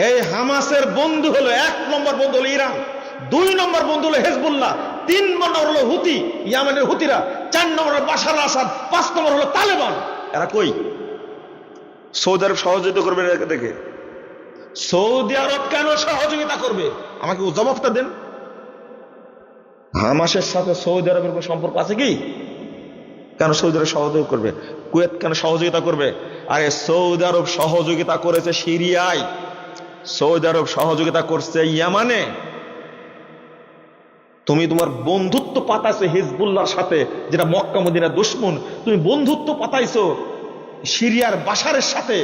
এই হামাসের বন্ধু হলো 1 নম্বর বন্ধু হলো ইরান, 2 নম্বর বন্ধু হলো হেজবুল্লাহ, 3 নম্বর হলো হুতি, ইয়ামেনের হুতিরা, 4 নম্বর হলো বাশার আসাদ, 5 নম্বর হলো তালেবান। এরা কই? সৌদি আরব সহযোগিতা করবে দেখে। সৌদি আরব কেন সহযোগিতা করবে? আমাকে জবাবটা দেন। হামাসের সাথে সৌদি আরবের কোনো সম্পর্ক আছে কি? কেন সৌদি আরব সহযোগিতা করবে? কুয়েত কেন সহযোগিতা করবে? আরে সৌদি আরব সহযোগিতা করেছে সিরিয়ায়, সৌদি আরব সহযোগিতা করছে ইয়ামানে। তুমি তোমার বন্ধুত্ব পাতাইছো হিজবুল্লাহর সাথে, যেটা মক্কা মদিনার দুশমন। তুমি বন্ধুত্ব পাতাইছো সিরিয়ার বাশারের সাথে,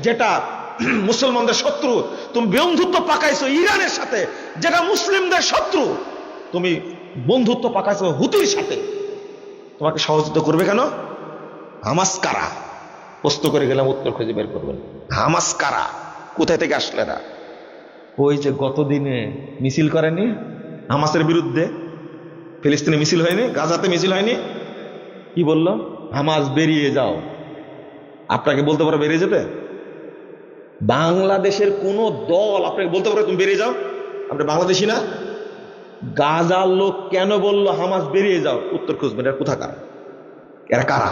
যেটা মুসলমানদের শত্রু। তুমি বন্ধুত্ব পাকাইছো ইরানের সাথে, যেটা মুসলিমদের শত্রু। তুমি বন্ধুত্ব পাকাইছো হুতির সাথে। তোমাকে সহযোগিতা করবে কেন? হামাস কারা? প্রশ্ন করে গেলাম, উত্তর খুঁজে বের করবেন। হামাস কারা? কোথায় থেকে আসলে এরা? ওই যে গত দিনে মিছিল করেনি হামাসের বিরুদ্ধে, ফিলিস্তিনে মিছিল হয়নি, গাজাতে মিছিল হয়নি? কি বলল? হামাস বেরিয়ে যাও। আপনাকে বলতে পারো বেরিয়ে যেতে? বাংলাদেশের কোন দল আপনাকে বলতে পারে তুমি বেরিয়ে যাও? আপনি বাংলাদেশি না? গাজার লোক কেন বলল হামাস বেরিয়ে যাও? উত্তর খুঁজবেন। এরা কোথাকার? এরা কারা?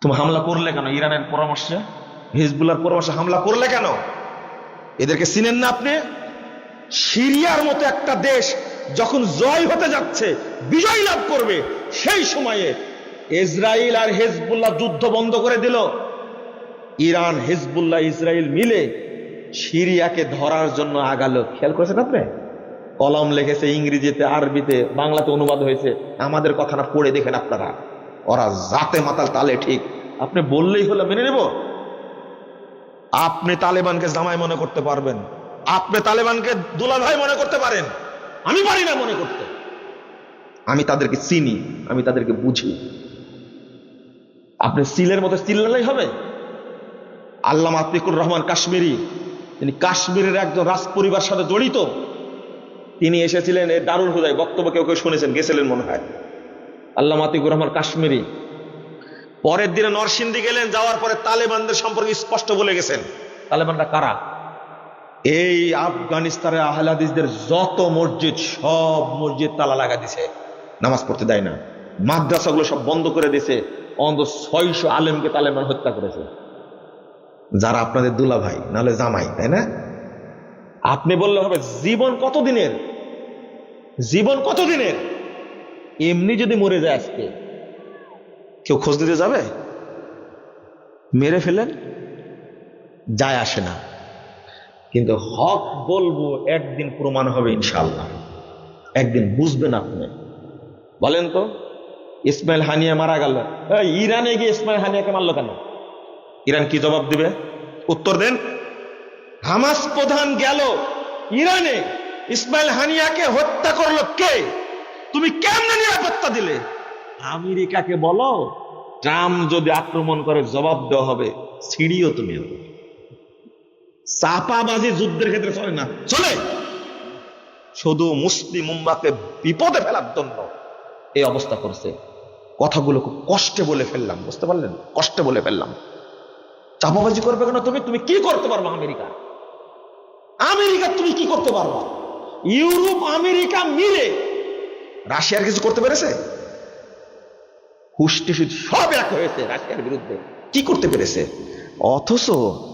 তুমি হামলা করলে কেন? ইরানের পরামর্শে, হিজবুল্লাহর পরামর্শে হামলা করলে কেন? এদেরকে চিনেন না আপনি? সিরিয়ার মতো একটা দেশ যখন জয় হতে যাচ্ছে, বিজয় লাভ করবে, সেই সময়ে ইসরায়েল আর হিজবুল্লাহ যুদ্ধ বন্ধ করে দিল। ইরান, হিজবুল্লাহ, ইসরায়েল মিলে সিরিয়াকে ধরার জন্য আগালো। খেয়াল করেছেন আপনি? কলম লিখেছে ইংরেজিতে, আরবিতে, বাংলাতে অনুবাদ হয়েছে। আমাদের কথা না পড়ে দেখেন আপনারা। ওরা জাতে মাতাল তালে ঠিক। আপনি বললেই হলো মেনে নেব? আপনি তালেবানকে জামাই মনে করতে পারবেন, আপনি তালেবানকে দুলাভাই মনে করতে পারেন, আমি পারি না মনে করতে। আমি তাদেরকে চিনি, আমি তাদেরকে বুঝি। আপনি সিলের মতো চিল্লালেই হবে? আল্লামা আতিকুর রহমান কাশ্মীরি, তিনি কাশ্মীরের একজন রাজ পরিবার সাথে জড়িত। তিনি এসেছিলেন এই দারুল হুদায়, বক্তব্য কেউ কেউ শুনেছেন, গেছিলেন মনে হয়। আল্লামা আতিকুর রহমান কাশ্মীরি পরের দিনে নরসিংদী গেলেন, যাওয়ার পরে তালেবানদের সম্পর্কে স্পষ্ট বলে গেছেন। তালেবানরা কারা? এই আফগানিস্তানে আহলে হাদিসদের যত মসজিদ, সব মসজিদ তালা লাগা দিছে, নামাজ পড়তে দেয় না। মাদ্রাসাগুলো সব বন্ধ করে দিছে। অন্তত 600 আলেমকে তালেবান হত্যা করেছে, যারা আপনাদের দুলা ভাই নাহলে জামাই, তাই না? আপনি বললে হবে জীবন কতদিনের? জীবন কতদিনের? এমনি যদি মরে যায় আজকে, কেউ খোঁজ দিতে যাবে? মেরে ফেলেন, যায় আসে না। কিন্তু হক বলবো, একদিন প্রমাণ হবে ইনশাআল্লাহ, একদিন বুঝবেন আপনি। বলেন তো, ইসমাইল হানিয়া মারা গেল, ইরানে গিয়ে ইসমাইল হানিয়াকে মারলো কেন? ইরান কি জবাব দিবে? উত্তর দেন। হামাস প্রধান গেল ইরানে, ইসমাইল হানিয়াকে হত্যা করলো কে? তুমি কেমনে নিরাপত্তা দিলে? আমেরিকাকে বলো, ট্রাম্প যদি আক্রমণ করে জবাব দেওয়া হবে, ছিড়িও তুমি। চাপাবাজি যুদ্ধের ক্ষেত্রে চলে না, চলে শুধু মুসলিম উম্মাকে বিপদে ফেলার জন্য এই অবস্থা করছে। কথাগুলো খুব কষ্টে বলে ফেললাম, বুঝতে পারলেন? কষ্টে বলে ফেললাম। চাপাবাজি করবে কেন? তুমি কি করতে পারবা? আমেরিকা, আমেরিকা তুমি কি করতে পারবা? ইউরোপ আমেরিকা মিলে রাশিয়ার কিছু করতে পেরেছে? হুষ্টি সব এক হয়েছে রাশিয়ার বিরুদ্ধে, কি করতে পেরেছে? অথচ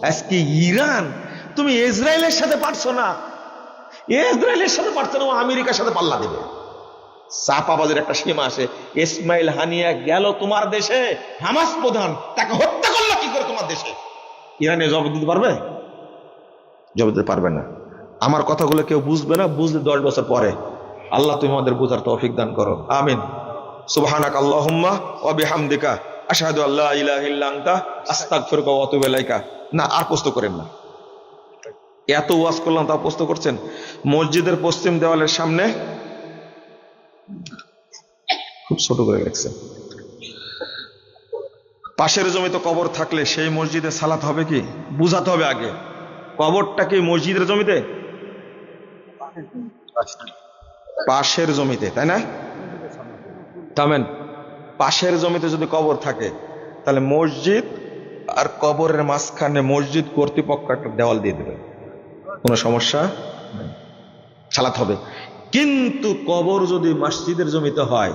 আজকে ইরান, তুমি ইসরায়েলের সাথে পারছো না, ইসরায়েলের সাথে পারছো না, ও আমেরিকার সাথে পাল্লা দেবে। চাপাবাজের একটা সীমা আসে। ইসমাইল হানিয়া গেল তোমার দেশে, হামাস প্রধান, তাকে হত্যা করলো কি করে তোমার দেশে? ইরানে জবাব দিতে পারবে? জবাব দিতে পারবে না। আমার কথাগুলো কেউ বুঝবে না, বুঝলে 10 বছর পরে। আল্লাহ তুমি আমাদের বুঝার তৌফিক দান করো, আমিন। সুবহানাক আল্লাহুম্মা ওয়া বিহামদিকা আশহাদু আল্লা ইলাহা ইল্লা আনতা আস্তাগফিরুকা ওয়া আতুবু ইলাইকা। না, আর প্রশ্ন করেন না। এত ওয়াজ করলাম, তা প্রশ্ন করছেন? মসজিদের পশ্চিম দেওয়ালের সামনে খুব ছোট করে রাখছে, পাশের জমিতে কবর থাকলে সেই মসজিদে সালাত হবে কি? বুঝাতে হবে আগে। কবরটা কি মসজিদের জমিতে? পাশের জমিতে, তাই না? থামেন, পাশের জমিতে যদি কবর থাকে, তাহলে মসজিদ আর কবরের মাঝখানে মসজিদ কর্তৃপক্ষ একটা দেওয়াল দিয়ে দেবে, কোনো সমস্যা নেই, সালাত হবে। কিন্তু কবর যদি মসজিদের জমিতে হয়,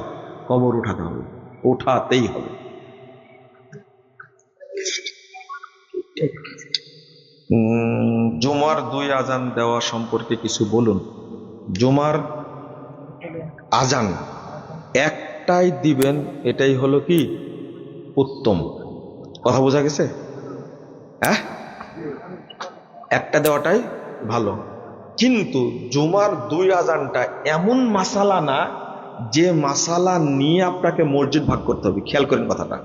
কবর উঠাতে হবে, উঠাতেই হবে। জুমার 2 আজান দেওয়া সম্পর্কে কিছু বলুন। জুমার আজান একটাই দিবেন, এটাই হলো কি উত্তম। কথা বোঝা গেছে? হ্যাঁ, একটা দেওয়াটাই ভালো। কিন্তু জুমার 2 আজানটা এমন মাসালা না যে মাসালা নিয়ে আপনাকে মসজিদ ভাগ করতে হবে। খেয়াল করেন কথাটা,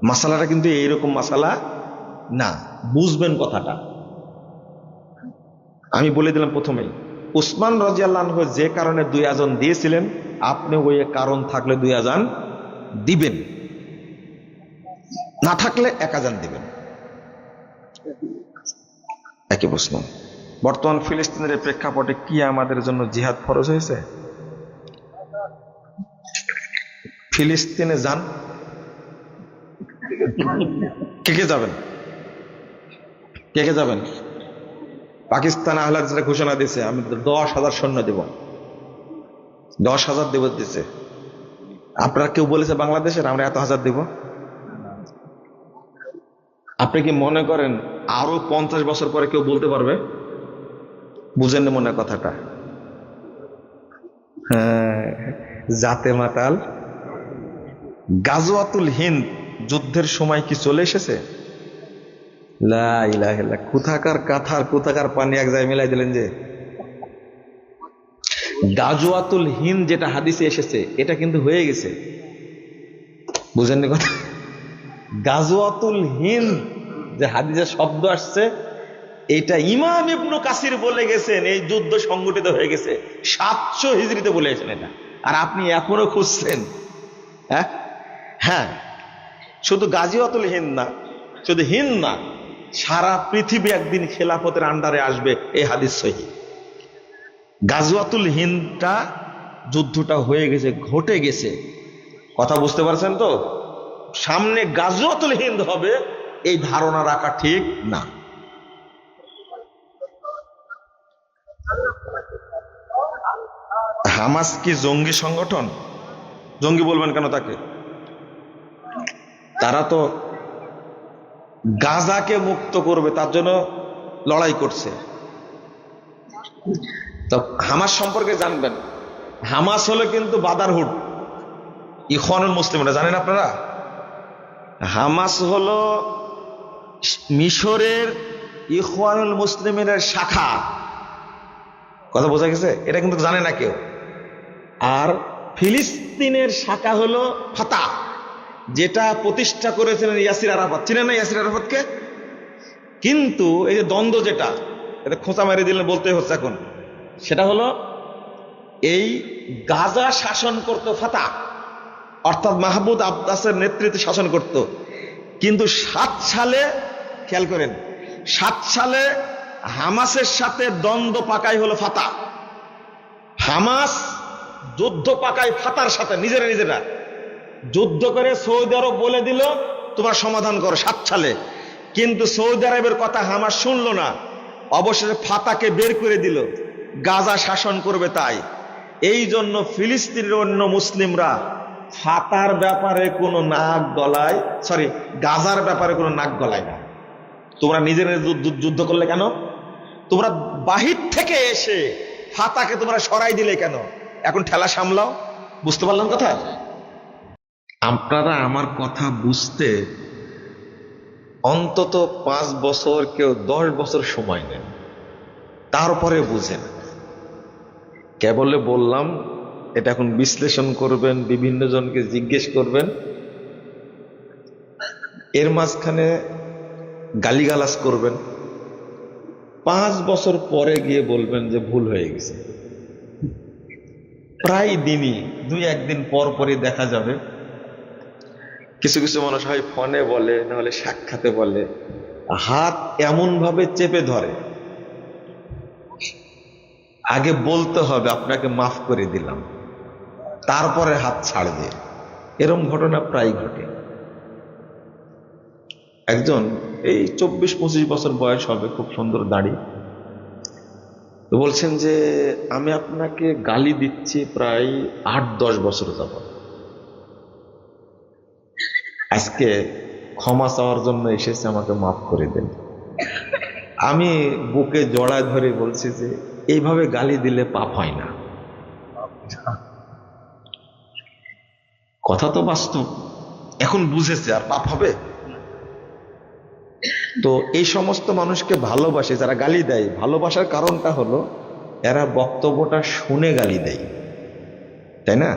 মাসালাটা কিন্তু এইরকম মাসালা না, বুঝবেন কথাটা। আমি বলে দিলাম প্রথমেই, উসমান রাদিয়াল্লাহু আনহু যে কারণে 2 আজান দিয়েছিলেন, আপনি ওই কারণ থাকলে 2 আজান দিবেন, না থাকলে 1 আজান দিবেন। একই প্রশ্ন, বর্তমান ফিলিস্তিনের প্রেক্ষাপটে কি আমাদের জন্য জিহাদ ফরজ হয়েছে? ফিলিস্তিনে যান, কে কে যাবেন? কে কে যাবেন? পাকিস্তান আহলে হাদিসরা ঘোষণা দিয়েছে, আমি 10,000 সৈন্য দেব, 10,000 দেব দিচ্ছে। আপনারা কেউ বলেছে বাংলাদেশের আমরা এত হাজার দেব? আপনি কি মনে করেন আরো 50 বছর পরে কেউ বলতে পারবে? বুঝেন না মনে কথাটা? হ্যাঁ, জাতে মাতাল। গাজওয়াতুল হিন্দ যুদ্ধের সময় কি চলে এসেছে? লা ইলাহা ইল্লাল্লাহ, কোথাকার কাঁথার কোথাকার পানি এক জায়গায় মিলাই দিলেন যে। গাজওয়াতুল হিন্দ যেটা হাদিসে এসেছে, এটা কিন্তু হয়ে গেছে। বুঝেননি কথা? গাজওয়াতুল হিন্দ যে হাদিসের শব্দ আসছে, এটা ইমাম ইবনে কাসির বলে গেছেন, এই যুদ্ধ সংগঠিত হয়ে গেছে 700 হিজরিতে বলে গেছেন এটা। আর আপনি এখনো খুঁজছেন? হ্যাঁ হ্যাঁ, শুধু গাজওয়াতুল হিন্দ না, শুধু হিন্দ না, সারা পৃথিবী একদিন খেলাফতের আন্ডারে আসবে, এই হাদিস সহিহ। গাজওয়াতুল হিন্দটা যুদ্ধটা হয়ে গেছে, ঘটে গেছে। কথা বুঝতে পারছেন তো? সামনে গাজওয়াতুল হিন্দ হবে, এই ধারণা রাখা ঠিক না। হামাস কি জঙ্গি সংগঠন? জঙ্গি বলবেন কেন তাকে? তারা তো গাজাকে মুক্ত করবে, তার জন্য লড়াই করছে। তো হামাস সম্পর্কে জানবেন, হামাস হলো কিন্তু ব্রাদারহুড, ইখওয়ানুল মুসলিমরা, জানেন আপনারা? হামাস হলো মিশরের ইখওয়ানুল মুসলিমের শাখা। কথা বোঝা গেছে? এটা কিন্তু জানে না কেউ। আর ফিলিস্তিনের শাখা হলো ফাতাহ, যেটা প্রতিষ্ঠা করেছিলেন ইয়াসির আরাফাত। চিনেন না ইয়াসির আরাফাতকে? কিন্তু এই যে দ্বন্দ্ব, যেটা এটা খোঁচা মেরে দিলেন বলতে হচ্ছে এখন, সেটা হলো এই গাজা শাসন করত ফাতাহ, অর্থাৎ মাহমুদ আব্বাসের নেতৃত্বে শাসন করত। কিন্তু 7 সালে, খেয়াল করেন, 7 সালে হামাসের সাথে দ্বন্দ্ব পাকাই হলো ফাতাহ। হামাস যুদ্ধ পাকায় ফাতার সাথে, নিজেরা যুদ্ধ করে সৌদি আরব বলে দিল তোমার সমাধান করো 7 সালে। কিন্তু সৌদি আরবের কথা হামাস শুনলো না, অবশেষে ফাতাকে বের করে দিল, গাজা শাসন করবে তাই। এই জন্য ফিলিস্তিনের অন্য মুসলিমরা ফাতার ব্যাপারে কোনো নাক গলায়, গাজার ব্যাপারে কোনো নাক গলায় না। তোমরা নিজেরা যুদ্ধ করলে কেন? তোমরা বাহির থেকে এসে ফাতাকে তোমরা সরাই দিলে কেন? এখন ঠেলা সামলাও। বুঝতে পারলাম কথা? আপনারা আমার কথা বুঝতে অন্তত 5 বছর, কেউ 10 বছর সময় নেন, তারপরে বুঝেন। কেবলে বললাম, এটা এখন বিশ্লেষণ করবেন, বিভিন্ন জনকে জিজ্ঞেস করবেন, এর মাঝখানে গালিগালাজ করবেন, 5 বছর পরে গিয়ে বলবেন যে ভুল হয়ে গেছে। প্রায় দিনই 2-1 দিন পর পরই দেখা যাবে কিছু কিছু মানুষ হয় ফোনে বলে, না হলে সাক্ষাতে বলে, হাত এমন ভাবে চেপে ধরে, আগে বলতে হবে আপনাকে মাফ করে দিলাম, তারপরে হাত ছাড়বে। এরকম ঘটনা প্রায় ঘটে। একজন এই 24-25 বছর বয়স হবে, খুব সুন্দর দাড়ি, তো বলছেন যে আমি আপনাকে গালি দিচ্ছি প্রায় 8-10 বছর যাবত, আজকে ক্ষমা চাওয়ার জন্য এসেছে, আমাকে মাফ করে দেন। আমি বুকে জড়ায় ধরে বলছি যে এইভাবে গালি দিলে পাপ হয় না। কথা তো বাস্তব, এখন বুঝেছে, আর পাপ হবে? তো এই সমস্ত মানুষকে ভালোবাসে যারা গালি দেয়, ভালোবাসার কারণটা হলো এরা বক্তব্যটা শুনে গালি দেয়, তাই না?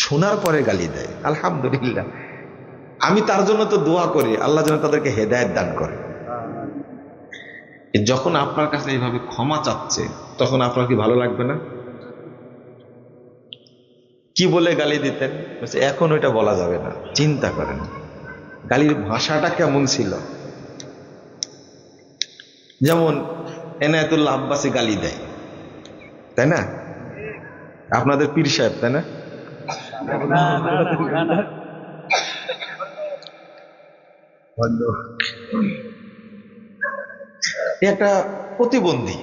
শোনার পরে গালি দেয়। আলহামদুলিল্লাহ, আমি তার জন্য তো দোয়া করি আল্লাহ যেন তাদেরকে হেদায়েত দান করে। যখন আপনার কাছে এইভাবে ক্ষমা চাচ্ছে তখন আপনার কি ভালো লাগবে না? কি বলে গালি দিতেন? এখন ওইটা বলা যাবে না, চিন্তা করেন গালির ভাষাটা কেমন ছিল। যেমন এনায়েতুল্লাহ আব্বাসী গালি দেয়, তাই না? আপনাদের পীর সাহেব, তাই না? একটা প্রতিবন্ধী,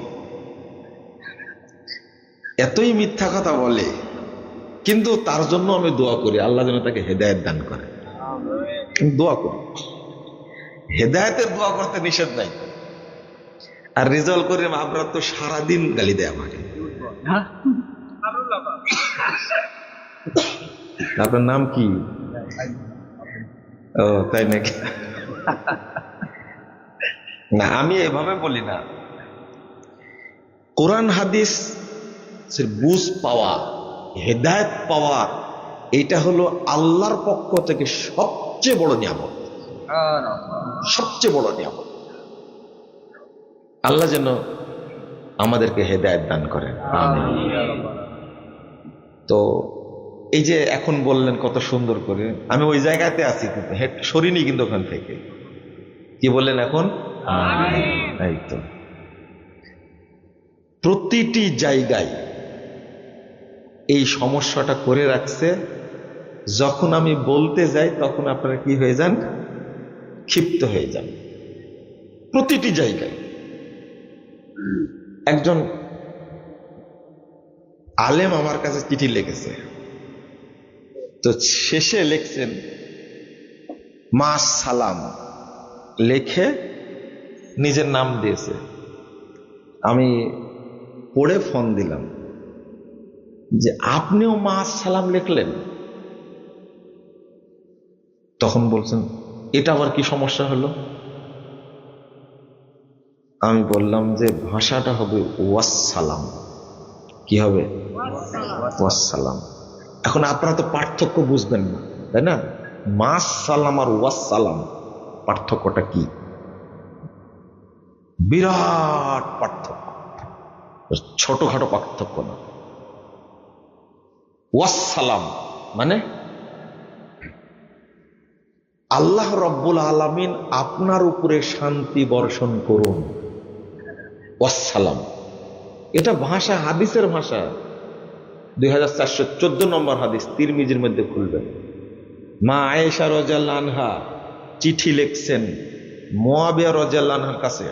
এতই মিথ্যা কথা বলে, কিন্তু তার জন্য আমি দোয়া করি আল্লাহ যেন তাকে হেদায়েত দান করে। দোয়া করি, হেদায়েতের দোয়া করতে নিষেধ নাই। আর রেজাল্ট করে আপনার তো সারাদিন গালি দেয় আমাকে। আপনার নাম কি? ও তাই নাকি? না, আমি এভাবে বলি না। কোরআন হাদিস বুঝ পাওয়া, হেদায়েত পাওয়া, এটা হলো আল্লাহর পক্ষ থেকে সবচেয়ে বড় নিয়ামত, সবচেয়ে বড় নিয়ামত। আল্লাহ যেন আমাদেরকে হেদায়েত দান করেন, আমিন। তো এই যে এখন বললেন কত সুন্দর করে, আমি ওই জায়গাতে আছি কিন্তু সরিনি কিন্তু ওখান থেকে। কি বললেন এখন? এই তো প্রতিটি জায়গায় এই সমস্যাটা করে রাখছে। যখন আমি বলতে যাই তখন আপনারা কি হয়ে যান? ক্ষিপ্ত হয়ে যান। প্রতিটি জায়গায়। একজন আলেম আমার কাছে চিঠি লিখেছে, তো শেষে লিখছেন মা সালাম, লেখে নিজের নাম দিয়েছে। আমি পড়ে ফোন দিলাম যে আপনিও মা সালাম লিখলেন? তখন বলছেন এটা আবার কি সমস্যা হলো? আমি বললাম যে ভাষাটা হবে ওয়াসসালাম। কি হবে? ওয়াসসালাম। এখন আপনারা তো পার্থক্য বুঝবেন না, তাই না? মা সালাম আর ওয়াসসালাম পার্থক্যটা কি? বিরাট পার্থক্য, ছোটখাটো পার্থক্য না। ওয়াসসালাম মানে আল্লাহ রব্বুল আলামিন আপনার উপরে শান্তি বর্ষণ করুন, ওয়াসসালাম। এটা ভাষা, হাদিসের ভাষা। 2414 নম্বর হাদিস, তিরমিজির মধ্যে খুলবেন। মা আয়েশা রাদিয়াল্লাহু আনহা চিঠি লিখছেন মুয়াবিয়া রাদিয়াল্লাহু আনহার কাছে।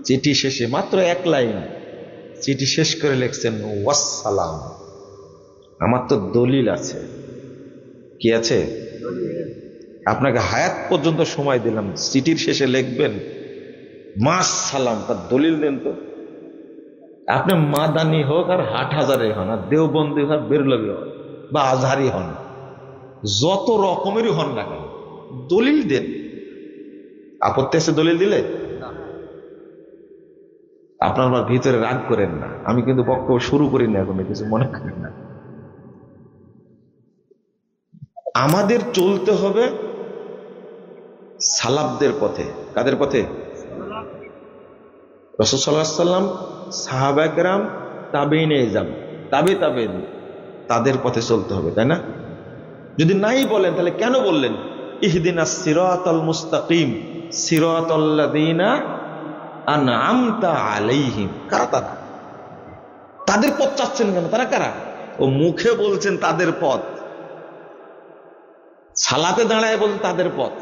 চিঠি শেষে মাত্র এক লাইন, চিঠি শেষ করে লিখছেন ওয়াসসালাম। আমার তো দলিল আছে। কি আছে? আপনাকে হায়াত পর্যন্ত সময় দিলাম, চিঠির শেষে লিখবেন মা সালাম, তার দলিল দেন তো। আপনি মাদানি হোক আর হাটহাজারে হন, আর দেওবন্দি হোক, বেরলভি হন, বা আজহারি হন, যত রকমেরই হন না কেন, দলিল দেন। আপত্তি আছে দলিল দিলে? আপনার আমার ভিতরে রাগ করেন না, আমি কিন্তু বক্তব্য শুরু করি না, এখন কিছু মনে করেন না। আমাদের চলতে হবে সালাফদের পথে। কাদের পথে? রাসূল সাল্লাল্লাহু আলাইহি ওয়াসাল্লাম, সাহাবায়ে কেরাম, তাবেঈনে ইজাম, তাবেঈন, তাদের পথে চলতে হবে, তাই না? যদি নাই বলেন তাহলে কেন বললেন ইহদিনাস সিরাতাল মুস্তাকিম সিরাতাল্লাযীনা আনআমতা আলাইহিম? কারা তারা? তাদের পথ চাচ্ছেন কেন? তারা কারা? ও মুখে বলছেন তাদের পথ, সালাতে দাঁড়ায় বলছেন তাদের পথ,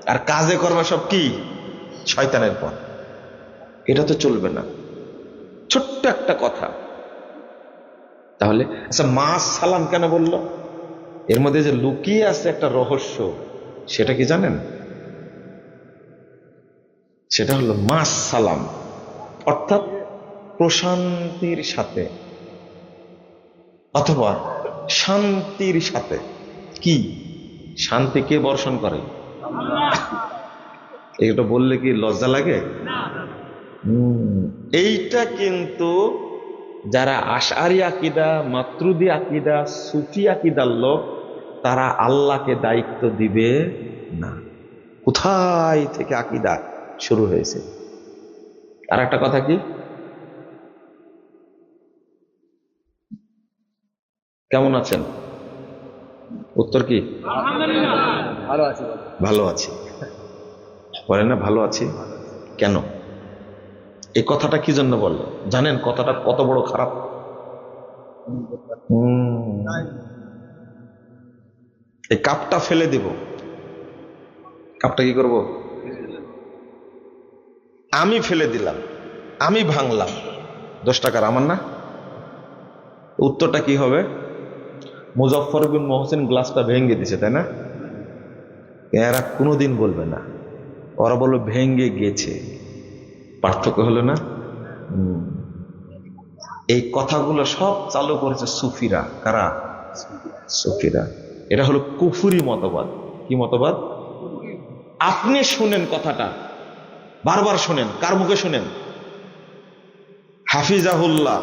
আর কাজে কর্মে সব কি শয়তানের পথ। এটা তো চলবে না। ছোট্ট একটা কথা, তাহলে আচ্ছা মাস সালাম কেন বললো? এর মধ্যে যে লুকিয়ে আছে একটা রহস্য, সেটা কি জানেন? সেটা হলো মাস সালাম, অর্থাৎ প্রশান্তির সাথে অথবা শান্তির সাথে। কি শান্তি কে বর্ষণ করে? এটা বললে কি লজ্জা লাগে? এইটা কিন্তু যারা আশআরি আকীদা, মাতুরিদি আকীদা, সুফি আকীদার লোক, তারা আল্লাহকে দায়িত্ব দিবে না। কোথায় থেকে আকীদা শুরু হয়েছে? আর একটা কথা কি, কেমন আছেন? উত্তর কি? ভালো আছি। ভালো আছি বলেন না? ভালো আছি কেন? এই কথাটা কি জন্য বললো জানেন? কথাটা কত বড় খারাপ। এই কাপটা ফেলে দিব। কাপটা কি করব? আমি ফেলে দিলাম, আমি ভাঙলাম, 10 টাকার আমার না? উত্তরটা কি হবে? মুজফফর বিন মহসিন গ্লাসটা ভেঙে দিছে, তাই না? এরা কোনোদিন বলবে না, ওরা বলবে ভেঙে গেছে। পার্থক্য হলো না? এই কথাগুলো সব চালু করেছে সুফিরা। কারা? সুফিরা। এটা হলো কুফুরি মতবাদ। কি মতবাদ? আপনি শুনেন কথাটা, বারবার শুনেন। কার মুখে শুনেন? হাফিজাহুল্লাহ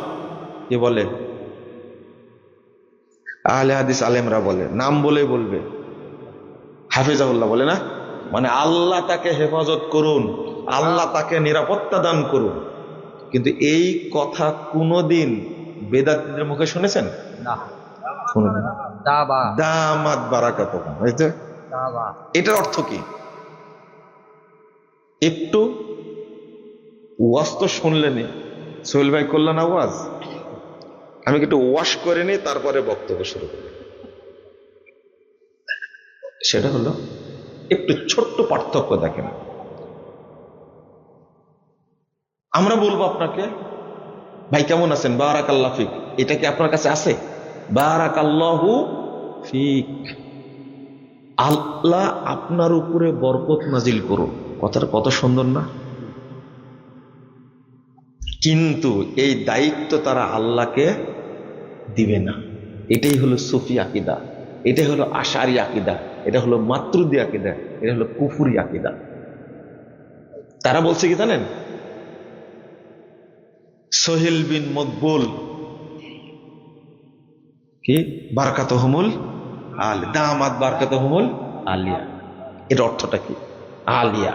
কি বলে? আহলে হাদিস আলেমরা বলে, নাম বলে বলবে হাফিজাহুল্লাহ বলে না, মানে আল্লাহ তাকে হেফাজত করুন, আল্লাহ তাকে নিরাপত্তা দান করুন। কিন্তু এই কথা কোনদিন বেদাতীদের মুখে শুনেছেন? না। শুনেন। দামাত বারাকাতুহুম, এটার অর্থ কি? একটু ওয়াজ তো শুনলেনি, সোহেল ভাই করলেন আওয়াজ, আমি একটু ওয়াশ করে নিই, তারপরে বক্তব্য শুরু করি। সেটা হলো একটু ছোট্ট পার্থক্য দেখেন। আমরা বলবো আপনাকে, ভাই কেমন আছেন, বারাকাল্লাহ ফিক, এটা কি আপনার কাছে আছে? বারাকাল্লাহু ফিক, আল্লাহ আপনার উপরে বরকত নাজিল করুন। কথাটা কত সুন্দর না? কিন্তু এই দায়িত্ব তারা আল্লাহকে দিবে না। এটাই হলো সুফি আকীদা, এটাই হলো আশআরি আকীদা, এটা হলো মাতুরিদি আকীদা, এটা হলো কুফরি আকীদা। তারা বলছে কি জানেন? সোহেল বিন মকবুল কি বারাকাতুহুমুল আল দামাত বারাকাতুহুমুল আলিয়া, এর অর্থটা কি? আলিয়া,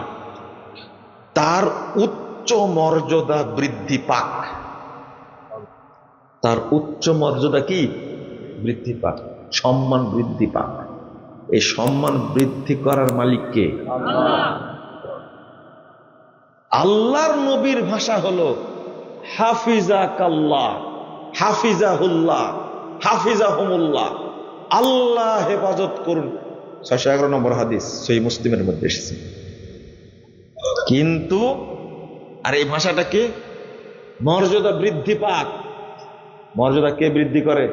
তার উচ্চ মর্যাদা বৃদ্ধি পাক। তার উচ্চ মর্যাদা কি বৃদ্ধি পাক, সম্মান বৃদ্ধি পাক। এই সম্মান বৃদ্ধি করার মালিক কে? আল্লাহর নবীর ভাষা হলো হাফিজাকাল্লাহ, হাফিজাহুল্লাহ, হাফিজাহুমুল্লাহ, আল্লাহ হেফাজত করুন। 611 নম্বর হাদিস সহিহ মুসলিমের মধ্যে এসেছে। কিন্তু আর এই ভাষাটাকে মর্যাদা বৃদ্ধি পাক, মর্যাদা কে বৃদ্ধি করে?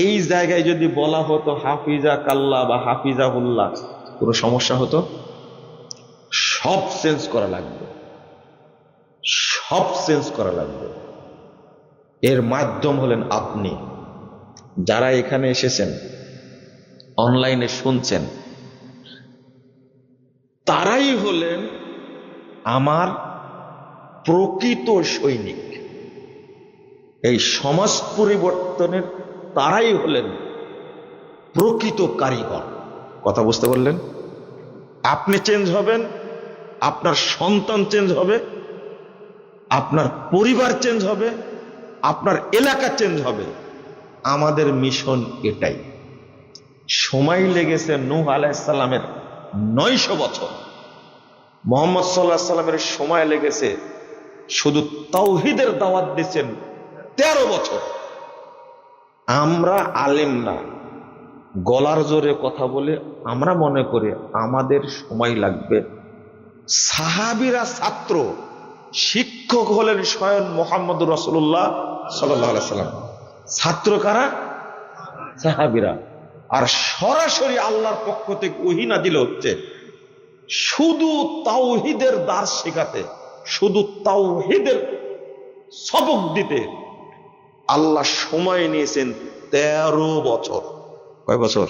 এই জায়গায় যদি বলা হতো হাফিজাকাল্লাহ বা হাফিজাহুল্লাহ, কোনো সমস্যা হতো? সব চেঞ্জ করা লাগবে, সব চেঞ্জ করা লাগবে। এর মাধ্যম হলেন আপনি, যারা এখানে এসেছেন, অনলাইনে শুনছেন, তারাই হলেন আমার প্রকৃত সৈনিক। এই সমাজ পরিবর্তনের তারাই হলেন প্রকৃত কারিগর। কথা বুঝতে পারলেন? আপনি চেঞ্জ হবেন, আপনার সন্তান চেঞ্জ হবে, আপনার পরিবার চেঞ্জ হবে, আপনার এলাকা চেঞ্জ হবে। আমাদের মিশন এটাই। সময় লেগেছে নূহ আলাইহিস সালামের 900 বছর, মুহাম্মদ সাল্লাল্লাহু আলাইহি সাল্লামের সময় লেগেছে, শুধু তাওহীদের দাওয়াত দিচ্ছেন 13 বছর। আমরা আলেম না, গলার জোরে কথা বলে আমরা মনে করি আমাদের সময় লাগবে। সাহাবীরা ছাত্র, শিক্ষক হলেন স্বয়ং মুহাম্মদুর রাসূলুল্লাহ সাল্লাল্লাহু আলাইহি সাল্লাম। ছাত্র কারা? সাহাবীরা। আর সরাসরি আল্লাহর পক্ষ থেকে ওহী নাযিল হচ্ছে শুধু তাওহীদের দার্স শেখাতে, শুধু তাওহীদের সবক দিতে আল্লাহ সময় নিয়েছেন 13 বছর। কয় বছর?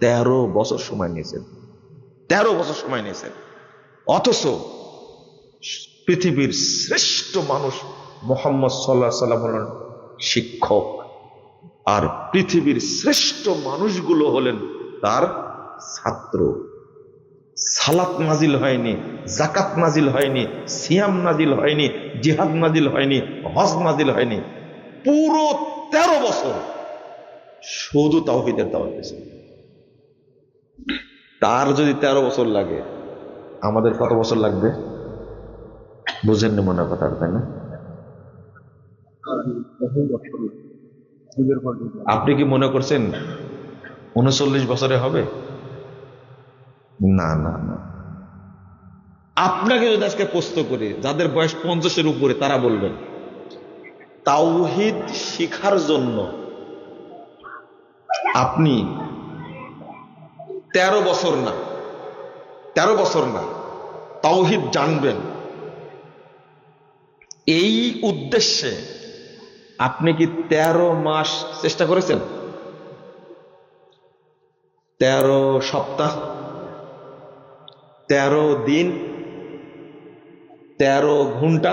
13 বছর সময় নিয়েছেন। 13 বছর সময় নিয়েছেন। অথচ পৃথিবীর শ্রেষ্ঠ মানুষ মুহাম্মদ সাল্লাল্লাহু আলাইহি সাল্লাম হলেন শিক্ষক, আর পৃথিবীর শ্রেষ্ঠ মানুষগুলো হলেন তার ছাত্র। সালাত নাজিল হয়নি, যাকাত নাজিল হয়নি, সিয়াম নাজিল হয়নি, জিহাদ নাজিল হয়নি, হজ নাজিল হয়নি। পুরো 13 বছর শুধু তাওহীদের দাওয়াত দিয়েছে। তার যদি 13 বছর লাগে, আমাদের কত বছর লাগবে? বুঝেননি মনে হয় কথাটা, তাই না? আপনি কি মনে করছেন 39 বছরে হবে? না না না। আপনাকে যদি আজকে প্রশ্ন করি, যাদের বয়স 50-এর উপরে, তারা বলবেন তাওহীদ শিখার জন্য আপনি 13 বছর না, 13 বছর না, তাওহীদ জানবেন, এই উদ্দেশ্যে আপনি কি 13 মাস চেষ্টা করেছেন? 13 সপ্তাহ, 13 দিন, 13 ঘন্টা,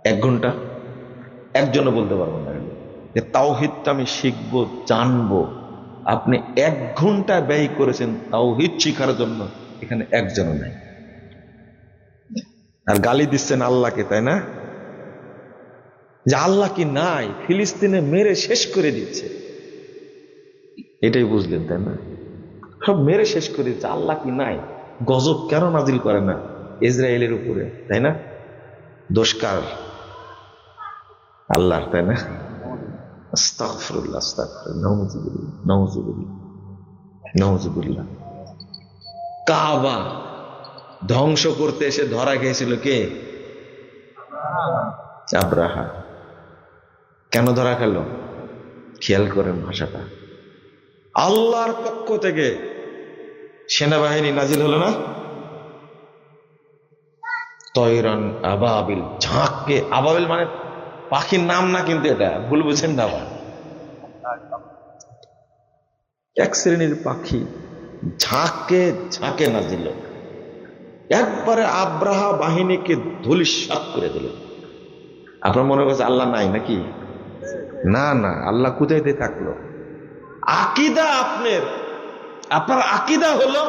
1 ঘন্টা? একজনও বলতে পারবেন না যে তাওহীদটা আমি শিখবো, জানবো। আপনি 1 ঘন্টা ব্যয় করেছেন তাওহীদ শিখার জন্য, এখানে একজনও নাই। আর গালি দিচ্ছেন আল্লাহকে, তাই না? যে আল্লাহ কি নাই, ফিলিস্তিনে মেরে শেষ করে দিচ্ছে। এটাই বুঝলেন, তাই না? সব মেরে শেষ করে দিচ্ছে, আল্লাহ কি নাই? গজব কেন নাজিল করে না ইসরায়েলের উপরে, তাই না? দোষ কার? আল্লাহর, তাই না? আস্তাগফিরুল্লাহ, আস্তাগফিরুল্লাহ, নাউযুবিল্লাহ, নাউযুবিল্লাহ, নাউযুবিল্লাহ। কাবা ধ্বংস করতে এসে ধরা গিয়েছিল কে? আব্রাহা। কেন ধরা খেল? খেয়াল করেন ভাষাটা। আল্লাহর পক্ষ থেকে সেনাবাহিনী নাজিল হলো না? তয়রান আবাবিল, ঝাঁককে। আবাবিল মানে পাখির নাম না, কিন্তু এটা ভুল বুঝেন না। আবার এক শ্রেণীর পাখি, ঝাঁকে ঝাঁকে নাজিল, একবারে আব্রাহা বাহিনীকে ধূলিসাৎ করে দিল। আপনার মনে করছে আল্লাহ নাই নাকি? না না, আল্লাহ কোথায় দিয়ে থাকলো? আকীদা আপনার আকীদা হলো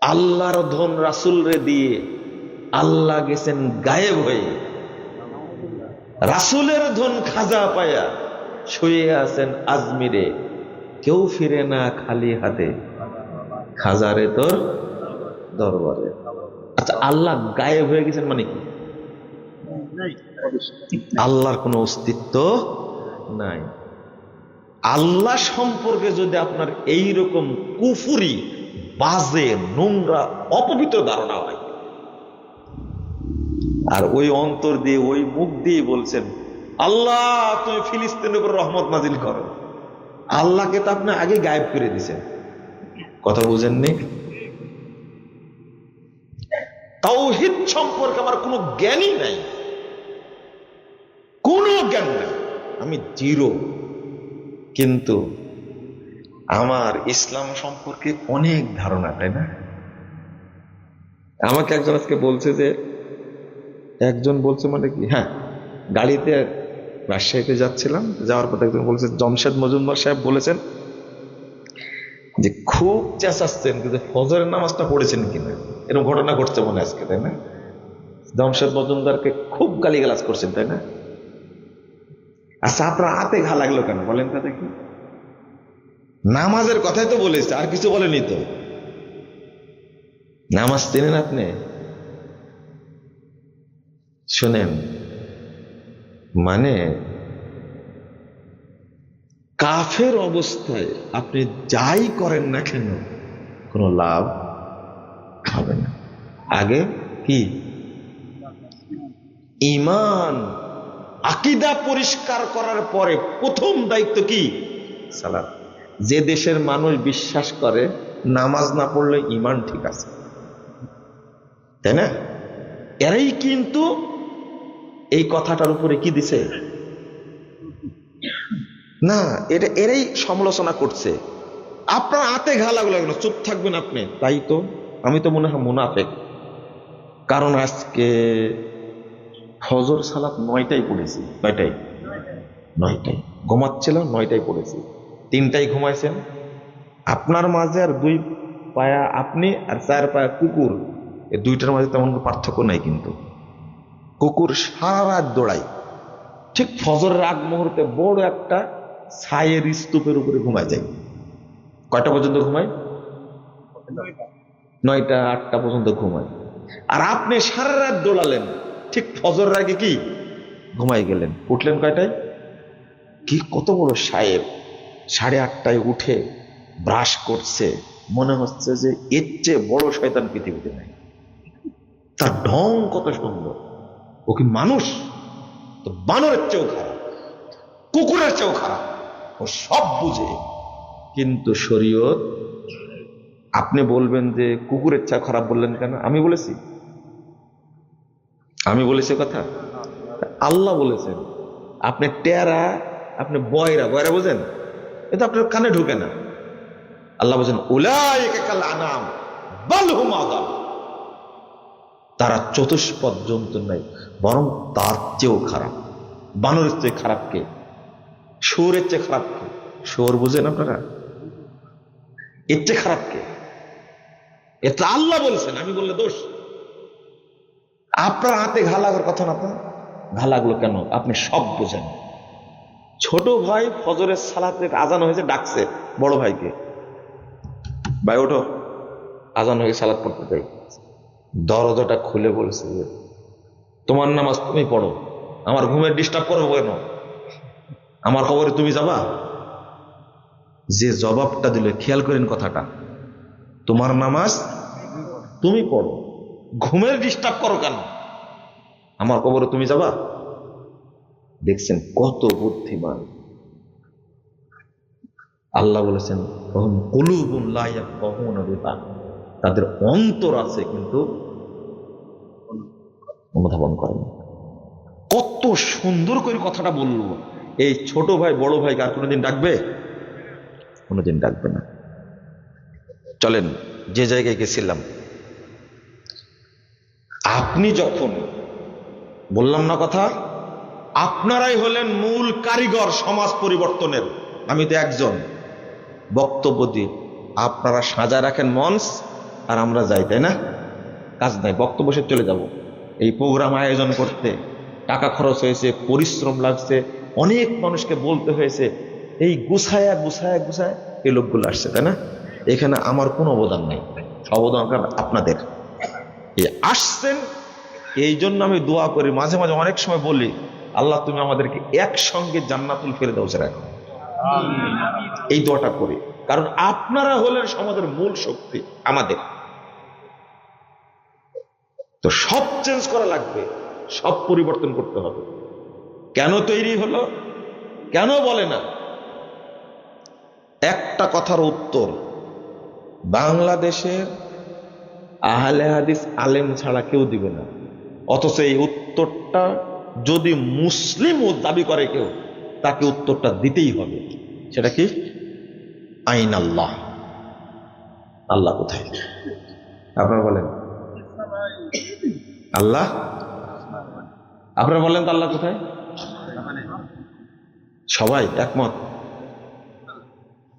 আল্লাহর ধন রাসূল রে দিয়ে আল্লাহ গেছেন গায়েব হয়ে, রাসূলের ধন খাজা পায়া শুয়ে আছেন আজমিরে, কেউ ফিরে না খালি হাতে, খাজারে তোর দরবারে। আচ্ছা, আল্লাহ গায়েব হয়ে গেছেন মানে কি? আল্লাহর কোনো অস্তিত্ব নাই। আল্লাহ সম্পর্কে যদি আপনার এইরকম কুফরি, বাজে, নোংরা, অপবিত্র ধারণা হয়, আর ওই অন্তর দিয়ে, ওই মুখ দিয়ে বলছেন আল্লাহ তুমি ফিলিস্তিনের উপর রহমত নাজিল করো, আল্লাহকে তো আপনি আগে গায়েব করে দিয়েছেন। কথা বুঝেননি? তাওহীদ সম্পর্কে আমার কোনো জ্ঞানই নাই, কোনো জ্ঞান নাই, আমি জিরো। কিন্তু আমার ইসলাম সম্পর্কে অনেক ধারণা, তাই না? আমাকে একজন আজকে বলছে যে, একজন বলছে মানে কি, হ্যাঁ, গাড়িতে রাজশাহীতে যাচ্ছিলাম, যাওয়ার পর একজন বলছে জমশেদ মজুমদার সাহেব বলেছেন যে খুব চেঁচাচ্ছেন, কিন্তু ফজরের নামাজটা পড়েছেন কিনা, এরকম ঘটনা ঘটছে মনে আজকে, তাই না? জমশেদ মজুমদারকে খুব গালিগালাজ করছেন, তাই না? আচ্ছা, আপনার হাতে ঘা লাগলো কেন বলেন তো দেখি? নামাজের কথাই তো বলেছে, আর কিছু বলেনি তো। নামাজ চেনেন আপনি? শোনেন, মানে কাফের অবস্থায় আপনি যাই করেন না কেন কোনো লাভ হবে না। আগে কি ঈমান আকীদা পরিষ্কার করার পরে প্রথম দায়িত্ব কি সালাত। যে দেশের মানুষ বিশ্বাস করে নামাজ না পড়লে ঈমান ঠিক আছে, তাই না? এরাই কিন্তু এই কথাটার উপরে কি দিছে না, এটা এরাই সমালোচনা করছে। আপনার হাতে ঘা লাগলো কেন? চুপ থাকবেন আপনি। তাই তো আমি তো মনে হয় মুনাফেক, কারণ আজকে ফজর সালাত 9টায় পড়েছি। 9টায় ঘুমাচ্ছিলাম, 9টায় পড়েছি, 3টায় ঘুমাইছেন। আপনার মাঝে আর 2 পায়া আপনি আর 4 পায়া কুকুর, এই দুইটার মাঝে তেমন কোনো পার্থক্য নাই। কিন্তু কুকুর সারা রাত দৌড়ায়, ঠিক ফজরের আগ মুহূর্তে বড় একটা ছায়ের স্তূপের উপরে ঘুমায় যায়। কয়টা পর্যন্ত ঘুমায়? 9টা 8টা পর্যন্ত ঘুমায়। আর আপনি সারা রাত দৌড়ালেন, ঠিক ফজরের আগে কি ঘুমাই গেলেন, উঠলেন কয়টায়? কি কত বড় সাহেব, 8:30টায় উঠে ব্রাশ করছে, মনে হচ্ছে যে এর চেয়ে বড় শয়তান পৃথিবীতে নাই। তার ঢং কত সুন্দর। ও কি মানুষ? তো বানরের চেয়েও খারাপ, কুকুরের চেয়েও খারাপ। ও সব বুঝে। কিন্তু শরীয়ত, আপনি বলবেন যে কুকুরের চেয়ে খারাপ বললেন কেন? আমি বলেছি? আমি বলেছি কথা? আল্লাহ বলেছেন। আপনি টেরা, আপনি বয়রা, বয়রা বোঝেন? এটা আপনার কানে ঢুকে না। আল্লাহ বলেছেন উলাইকা কাল আনাম বাল হুম আদাল, তারা চতুষ্পদ জন্তু নাই, বরং তার চেয়েও খারাপ। বানরের চেয়ে খারাপ কে? শুয়োরের চেয়ে খারাপ কে? শুয়োর বুঝেন আপনারা? এর চেয়ে খারাপ কে? এটা আল্লাহ বলছেন, আমি বললে দোষ। আপনার হাতে ঘা লাগার কথা না। আপনার ঘা লাগলো কেন? আপনি সব বোঝেন। ছোট ভাই ফজরের সালাতে আজান হয়েছে, ডাকছে বড় ভাইকে, ভাই ওঠো, আজান হয়ে সালাত পড়তে যাই। দরজাটা খুলে বলছে যে তোমার নামাজ তুমি পড়ো, আমার ঘুমের ডিস্টার্ব করবো কেন? আমার খবরে তুমি যাবা? যে জবাবটা দিলে, খেয়াল করেন কথাটা, তোমার নামাজ তুমি পড়ো, ঘুমের ডিস্টার্ব করো কেন? আমার খবরে তুমি যাবা? দেখছেন কত বুদ্ধিমান। আল্লাহ বলেছেন কুলুবুন লা ইয়াফকাহুনা বিহা, তাদের অন্তর আছে কিন্তু অনুধাবন করে না। কত সুন্দর করে কথাটা বললো। এই ছোট ভাই বড় ভাইকে আর কোনোদিন ডাকবে? কোনোদিন ডাকবে না। চলেন, যে জায়গায় গেছিলাম, আপনি যখন বললাম না কথা, আপনারাই হলেন মূল কারিগর সমাজ পরিবর্তনের। আমি তো একজন বক্তব্য দিই, আপনারা সাজা রাখেন মঞ্চ, আর আমরা যাই, তাই না? কাজ নাই, বক্তব্য সে চলে যাব। এই প্রোগ্রাম আয়োজন করতে টাকা খরচ হয়েছে, পরিশ্রম লাগছে, অনেক মানুষকে বলতে হয়েছে, এই গুছায়া গুছায়া গুছায় এই লোকগুলো আসছে, তাই না? এখানে আমার কোনো অবদান নেই, অবদান আপনাদের। এই আসছেন, এই জন্য আমি দোয়া করি, মাঝে মাঝে অনেক সময় বলি, আল্লাহ তুমি আমাদেরকে একসঙ্গে জান্নাতুল ফেরদাউসে রাখো, এই দোয়াটা করি। কারণ আপনারা হলেন সমাজের মূল শক্তি। আমাদের তো সব চেঞ্জ করা লাগবে, সব পরিবর্তন করতে হবে। কেন তৈরি হলো, কেন বলে না? একটা কথার উত্তর বাংলাদেশের আহলে হাদিস আলেম ছাড়া কেউ দিবে না। অথচ এই উত্তরটা যদি মুসলিম দাবি করে কেউ, তাকে উত্তরটা দিতেই হবে। সেটা কি? আইন আল্লাহ, আল্লাহ কোথায়? আপনারা বলেন আল্লাহ, আপনারা বলেন তো আল্লাহ কোথায়? সবাই একমত?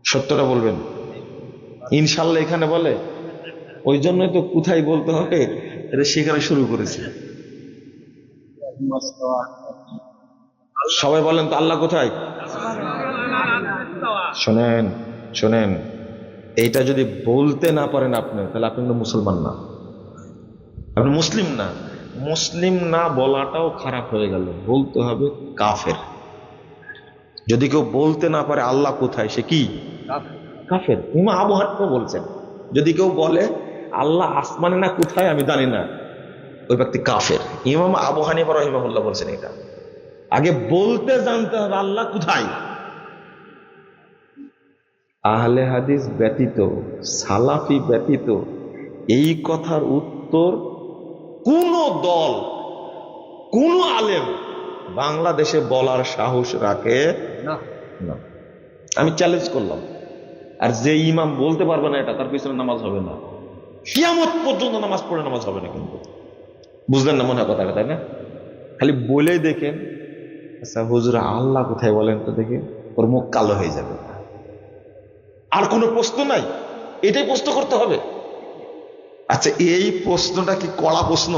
সত্যটা বলবেন ইনশাল্লাহ। এখানে বলে, ওই জন্যই তো কোথায় বলতে হবে এটা সেখানে শুরু করেছে। সবাই বলেন তো আল্লাহ কোথায়? শোনেন শোনেন, এইটা যদি বলতে না পারেন আপনি, তাহলে আপনি কিন্তু মুসলমান না, আপনি মুসলিম না। মুসলিম না বলাটাও খারাপ হয়ে গেল, বলতে হবে কাফের। যদি কেউ বলতে না পারে আল্লাহ কোথায়, সে কি কাফের। ইমাম আবু হানিফা বলছেন যদি কেউ বলে আল্লাহ আসমানে না কোথায় আমি জানি না, ওই ব্যক্তি কাফের। ইমাম আবু হানিফা রাহিমাহুল্লাহ বলছেন এটা। আগে বলতে জানতে হবে আল্লাহ কোথায়। আহলে হাদিস ব্যতীত, সালাফি ব্যতীত এই কথার উত্তর কোন দল, কোন আলেম বাংলাদেশে বলার সাহস রাখে না। না। আমি চ্যালেঞ্জ করলাম। আর যে ইমাম বলতে পারবে না এটা, তার পিছনে নামাজ হবে না, কিয়ামত পর্যন্ত নামাজ পড়ে নামাজ হবে না। কিন্তু বুঝলেন না মনে হয় কথাটা, তাই না? খালি বলেই দেখেন আচ্ছা হুজুর আল্লাহ কোথায় বলেন তো দেখি, ওর মুখ কালো হয়ে যাবে। আর কোনো প্রশ্ন নাই, এটাই প্রশ্ন করতে হবে। আচ্ছা এই প্রশ্নটা কি কড়া প্রশ্ন?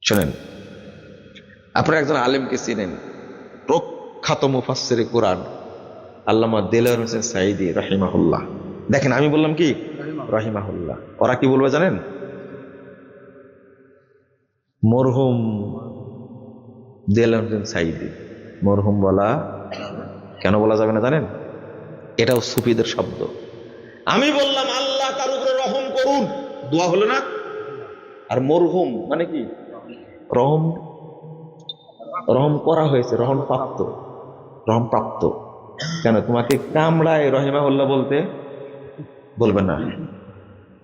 শোনেন, আপনারা একজন আলেমকে চিনেন, প্রখ্যাত মুফাসসিরে কোরআন আল্লামা দেলোয়ার হোসেন সাঈদী রাহিমাহুল্লাহ। দেখেন আমি বললাম কি রাহিমাহুল্লাহ, ওরা কি বলবে জানেন? মরহুম দেলোয়ার হোসেন সাঈদী। মরহুম বলা কেন বলা যাবে না জানেন? এটাও সুফিদের শব্দ। আমি বললাম আল্লাহ তার উপরে রহম করুন, দোয়া হলো না? আর মরহুম মানে কি? রহম, রহম করা হয়েছে, রহম প্রাপ্ত, রহম প্রাপ্ত। কেন তোমাকে কামড়ায় রহিমাহুল্লাহ বলতে বলবেন না?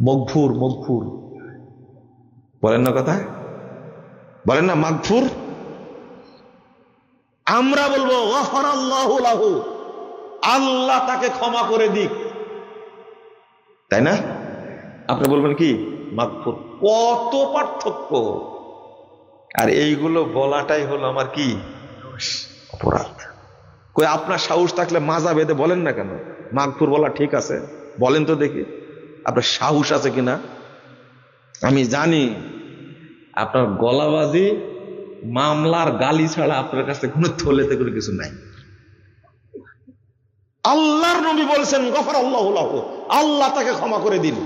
মগফুর, মগফুর বলেন না, কথা বলেন না, মাগফুর। আমরা বলবো গফারাল্লাহু লাহু, আল্লাহ তাকে ক্ষমা করে দিক, তাই না? আপনি বলবেন কি মাগফুর। কত পার্থক্য! আর এইগুলো বলাটাই হলো আমার কি অপরাধ। কই আপনার সাহস থাকলে মাজা বেঁধে বলেন না কেন মাগফুর বলা ঠিক আছে? বলেন তো দেখি আপনার সাহস আছে কিনা। আমি জানি আপনার গলাবাজি, মামলার গালি ছাড়া আপনার কাছে কোনো থলেতে করে কিছু নাই। আল্লাহর নবী বলছেন গফারাল্লাহু লাহু, আল্লাহ তাকে ক্ষমা করে দিন,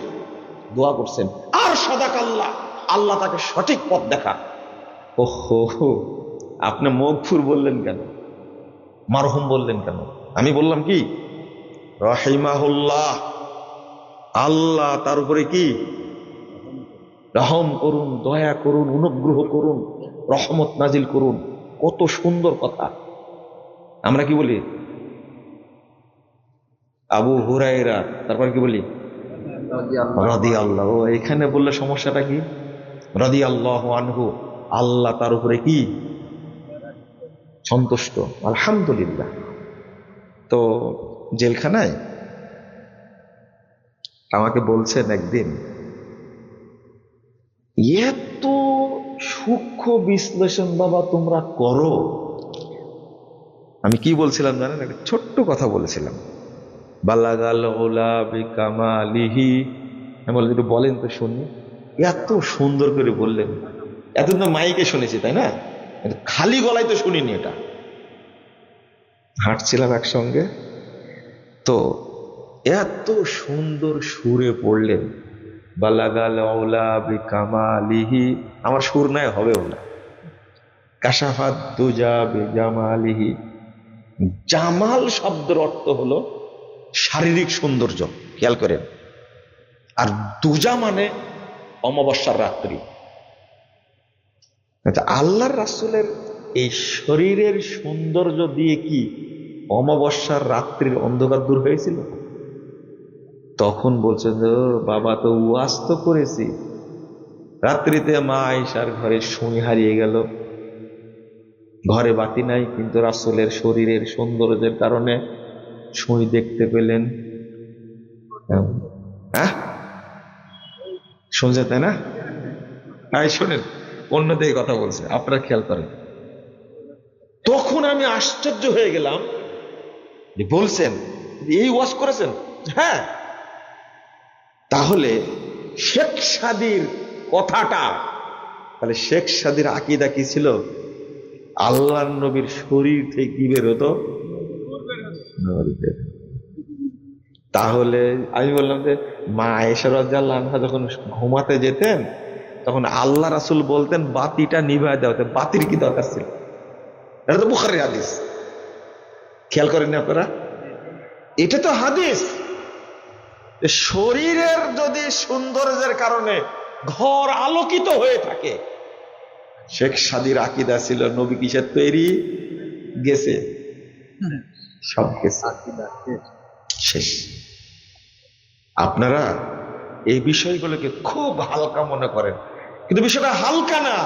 দোয়া করছেন। আর সাদাকাল্লাহ, আল্লাহ তাকে সঠিক পথ দেখা। ওহো, আপনি মগফুর বললেন কেন, মারহুম বললেন কেন? আমি বললাম কি রাহিমাহুল্লাহ, আল্লাহ তার উপরে কি রহম করুন, দয়া করুন, অনুগ্রহ করুন, রহমত নাজিল করুন। কত সুন্দর কথা। আমরা কি বলি আবু হুরায়রা, তারপর কি বলি রাদিয়াল্লাহু। এখানে বললে সমস্যাটা কি? রাদিয়াল্লাহু আনহু, আল্লাহ তার উপরে কি সন্তুষ্ট, আলহামদুলিল্লাহ। তো জেলখানায় আমাকে বলছেন একদিন, এত সূক্ষ্ম বিশ্লেষণ বাবা তোমরা করো। আমি কি বলছিলাম জানেন? একটা ছোট্ট কথা বলেছিলাম, বালাগাল উলা বিকামালিহি। আমি বললাম একটু বলেন তো শুনি। এত সুন্দর করে বললেন, এতদিন তো মাইকে শুনেছি তাই না, খালি গলায় তো শুনিনি। এটা হাঁটছিলাম একসঙ্গে, তো এত সুন্দর সুরে পড়লেন বালাগাল উলা বিকামালিহি। আমার সুর নাই হবে ওলা। কাশাফাত দুজা বিজামালিহি। জামাল শব্দের অর্থ হলো শারীরিক সৌন্দর্য, খেয়াল করেন। আর দুজা মানে অমাবস্যার রাত্রি। আল্লাহর রাসূলের এই শরীরের সৌন্দর্য দিয়ে কি অমাবস্যার রাত্রির অন্ধকার দূর হয়েছিল? তখন বলছেন যে বাবা তো ওয়াজ তো করেছি, রাত্রিতে মা আয়েশার ঘরে সুই হারিয়ে গেল, ঘরে বাতি নাই, কিন্তু রাসূলের শরীরের সৌন্দর্যের কারণে সুই দেখতে পেলেন। হ্যাঁ শুনছেন তাই না? তাই শোনেন, অন্যদিকে কথা বলছে, আপনারা খেয়াল করেন। তখন আমি আশ্চর্য হয়ে গেলাম, বলছেন এই ওয়াজ করেছেন? হ্যাঁ। তাহলে শেখ সাদির কথাটা, তাহলে শেখ সাদির আকীদা কি ছিল? আল্লাহর নবীর শরীর থেকে কি বের হতো? তাহলে আমি বললাম যে মা আয়েশা রাদিয়াল্লাহু আনহা যখন ঘুমাতে যেতেন তখন আল্লাহ রাসূল বলতেন বাতিটা নিভায় দাও, বাতির কি দরকার ছিল? এটা তো বুখারীর হাদিস, খেয়াল করেননি আপনারা? এটা তো হাদিস। শরীরের যদি সৌন্দর্যের কারণে ঘর আলোকিত হয়ে থাকে, শেখ সাদির আকীদা ছিল নবী কিসের তৈরি? গেছে, সব গেছে, শেষ। আপনারা এই বিষয়গুলোকে খুব হালকা মনে করেন, কিন্তু বিষয়টা হালকা না,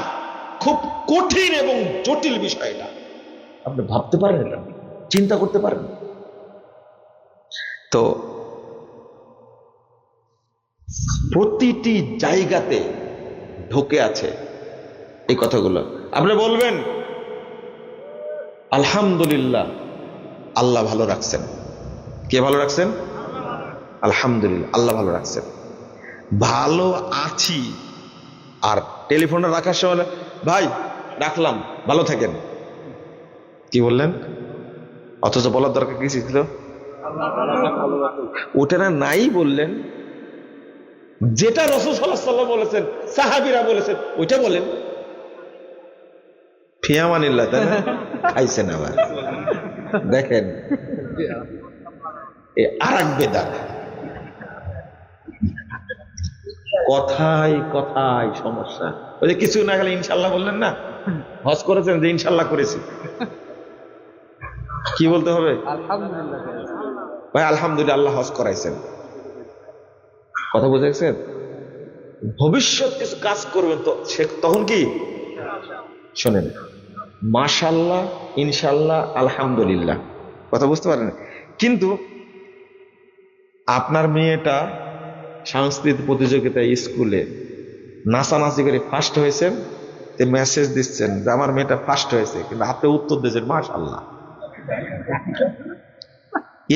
খুব কঠিন এবং জটিল বিষয়টা। আপনি ভাবতে পারেন, এটা চিন্তা করতে পারেন। তো প্রতিটি জায়গাতে ঢোকে আছে এই কথাগুলো। আপনি বলবেন আলহামদুলিল্লাহ, আল্লাহ ভালো রাখছেন। কে ভালো রাখছেন? আলহামদুলিল্লাহ, আল্লাহ ভালো রাখছেন। ভালো আছি, আর টেলিফোনটা রাখার সময় ভাই রাখলাম, ভালো থাকেন, কি বললেন? অথচ বলার দরকার কি ছিল? ওটা না নাই বললেন, যেটা রাসূল সাল্লাল্লাহু আলাইহি ওয়াসাল্লাম বলেছেন, সাহাবীরা বলেছেন, ওইটা বলেন। ফিয়ামানিল্লাহ, তাই না? খাইছেন আবার, দেখেন আরেক বেদাত। কথায় কথায় সমস্যা। ওই যে কিছু না গেলে ইনশাল্লাহ বললেন না, হজ করেছেন যে ইনশাল্লাহ করেছি, কি বলতে হবে? আলহামদুলিল্লাহ। ভাই আলহামদুলিল্লাহ, আল্লাহ হজ করাইছেন। কথা বুঝেছেন? ভবিষ্যৎ কিছু কাজ করবেন তো তখন কি শোনেন, মাশাআল্লাহ, ইনশাল্লাহ, আলহামদুলিল্লাহ, কথা বুঝতে পারেন? কিন্তু আপনার মেয়েটা সাংস্কৃতিক প্রতিযোগিতায় স্কুলে নাচানাচি করে ফার্স্ট হয়েছেন, মেসেজ দিচ্ছেন যে আমার মেয়েটা ফার্স্ট হয়েছে, কিন্তু আপনি উত্তর দিয়েছেন মাশাআল্লাহ।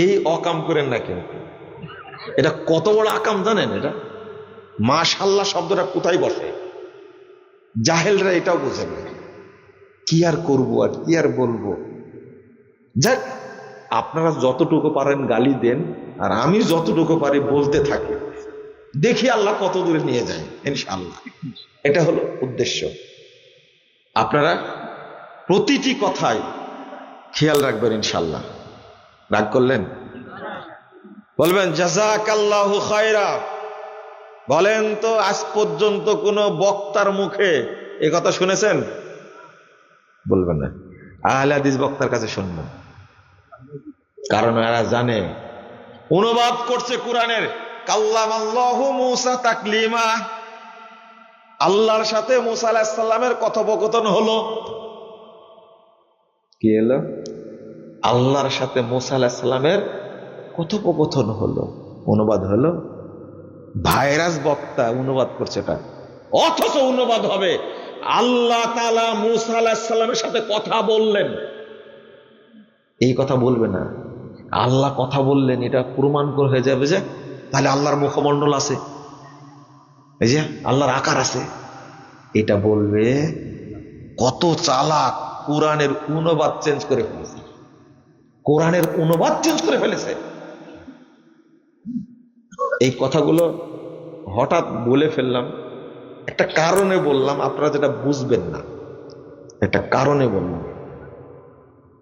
এই অকাম করেন না, কিন্তু এটা কত বড় আকাম জানেন? এটা মাশাআল্লাহ শব্দটা কোথায় বসে? জাহেলরা এটাও বোঝে না। কি আর করবো, আর কি আর বলবো। যাক, আপনারা যতটুকু পারেন গালি দেন, আর আমি যতটুকু পারি বলতে থাকি, দেখি আল্লাহ কত দূরে নিয়ে যায় ইনশাআল্লাহ। এটা হলো উদ্দেশ্য। আপনারা প্রতিটি কথায় খেয়াল রাখবেন ইনশাআল্লাহ। রাগ করলেন? বলবেন জাযাকাল্লাহু খায়রা। বলেন তো আজ পর্যন্ত কোন বক্তার মুখে এই কথা শুনেছেন? বলবেন না। আহলে হাদিস বক্তার কাছে শুনবেন, কারণ এরা জানে অনুবাদ করছে কোরআনের, কাল্লামাল্লাহু মূসা তাকলিমা। আল্লাহর সাথে মূসা আলাইহিস সালামের কথোপকথন হলো। কি হলো? আল্লাহর সাথে মূসা আলাইহিস সালামের কথোপকথন হলো, অনুবাদ হলো। ভাইরাস বক্তা অনুবাদ করছে এটা, অথচ অনুবাদ হবে আল্লাহ তাআলা মূসা আলাইহিস সালামের সাথে কথা বললেন। এই কথা বলবে না, আল্লাহ কথা বললেন, এটা প্রমাণ করে হয়ে যাবে যে তাহলে আল্লাহর মুখমণ্ডল আছে, এই যে আল্লাহর আকার আছে। এটা বলবে। কত চালাক! কোরআনের অনুবাদ চেঞ্জ করে ফেলেছে, কোরআনের অনুবাদ চেঞ্জ করে ফেলেছে। এই কথাগুলো হঠাৎ বলে ফেললাম, একটা কারণে বললাম, আপনারা যেটা বুঝবেন না, একটা কারণে বললাম।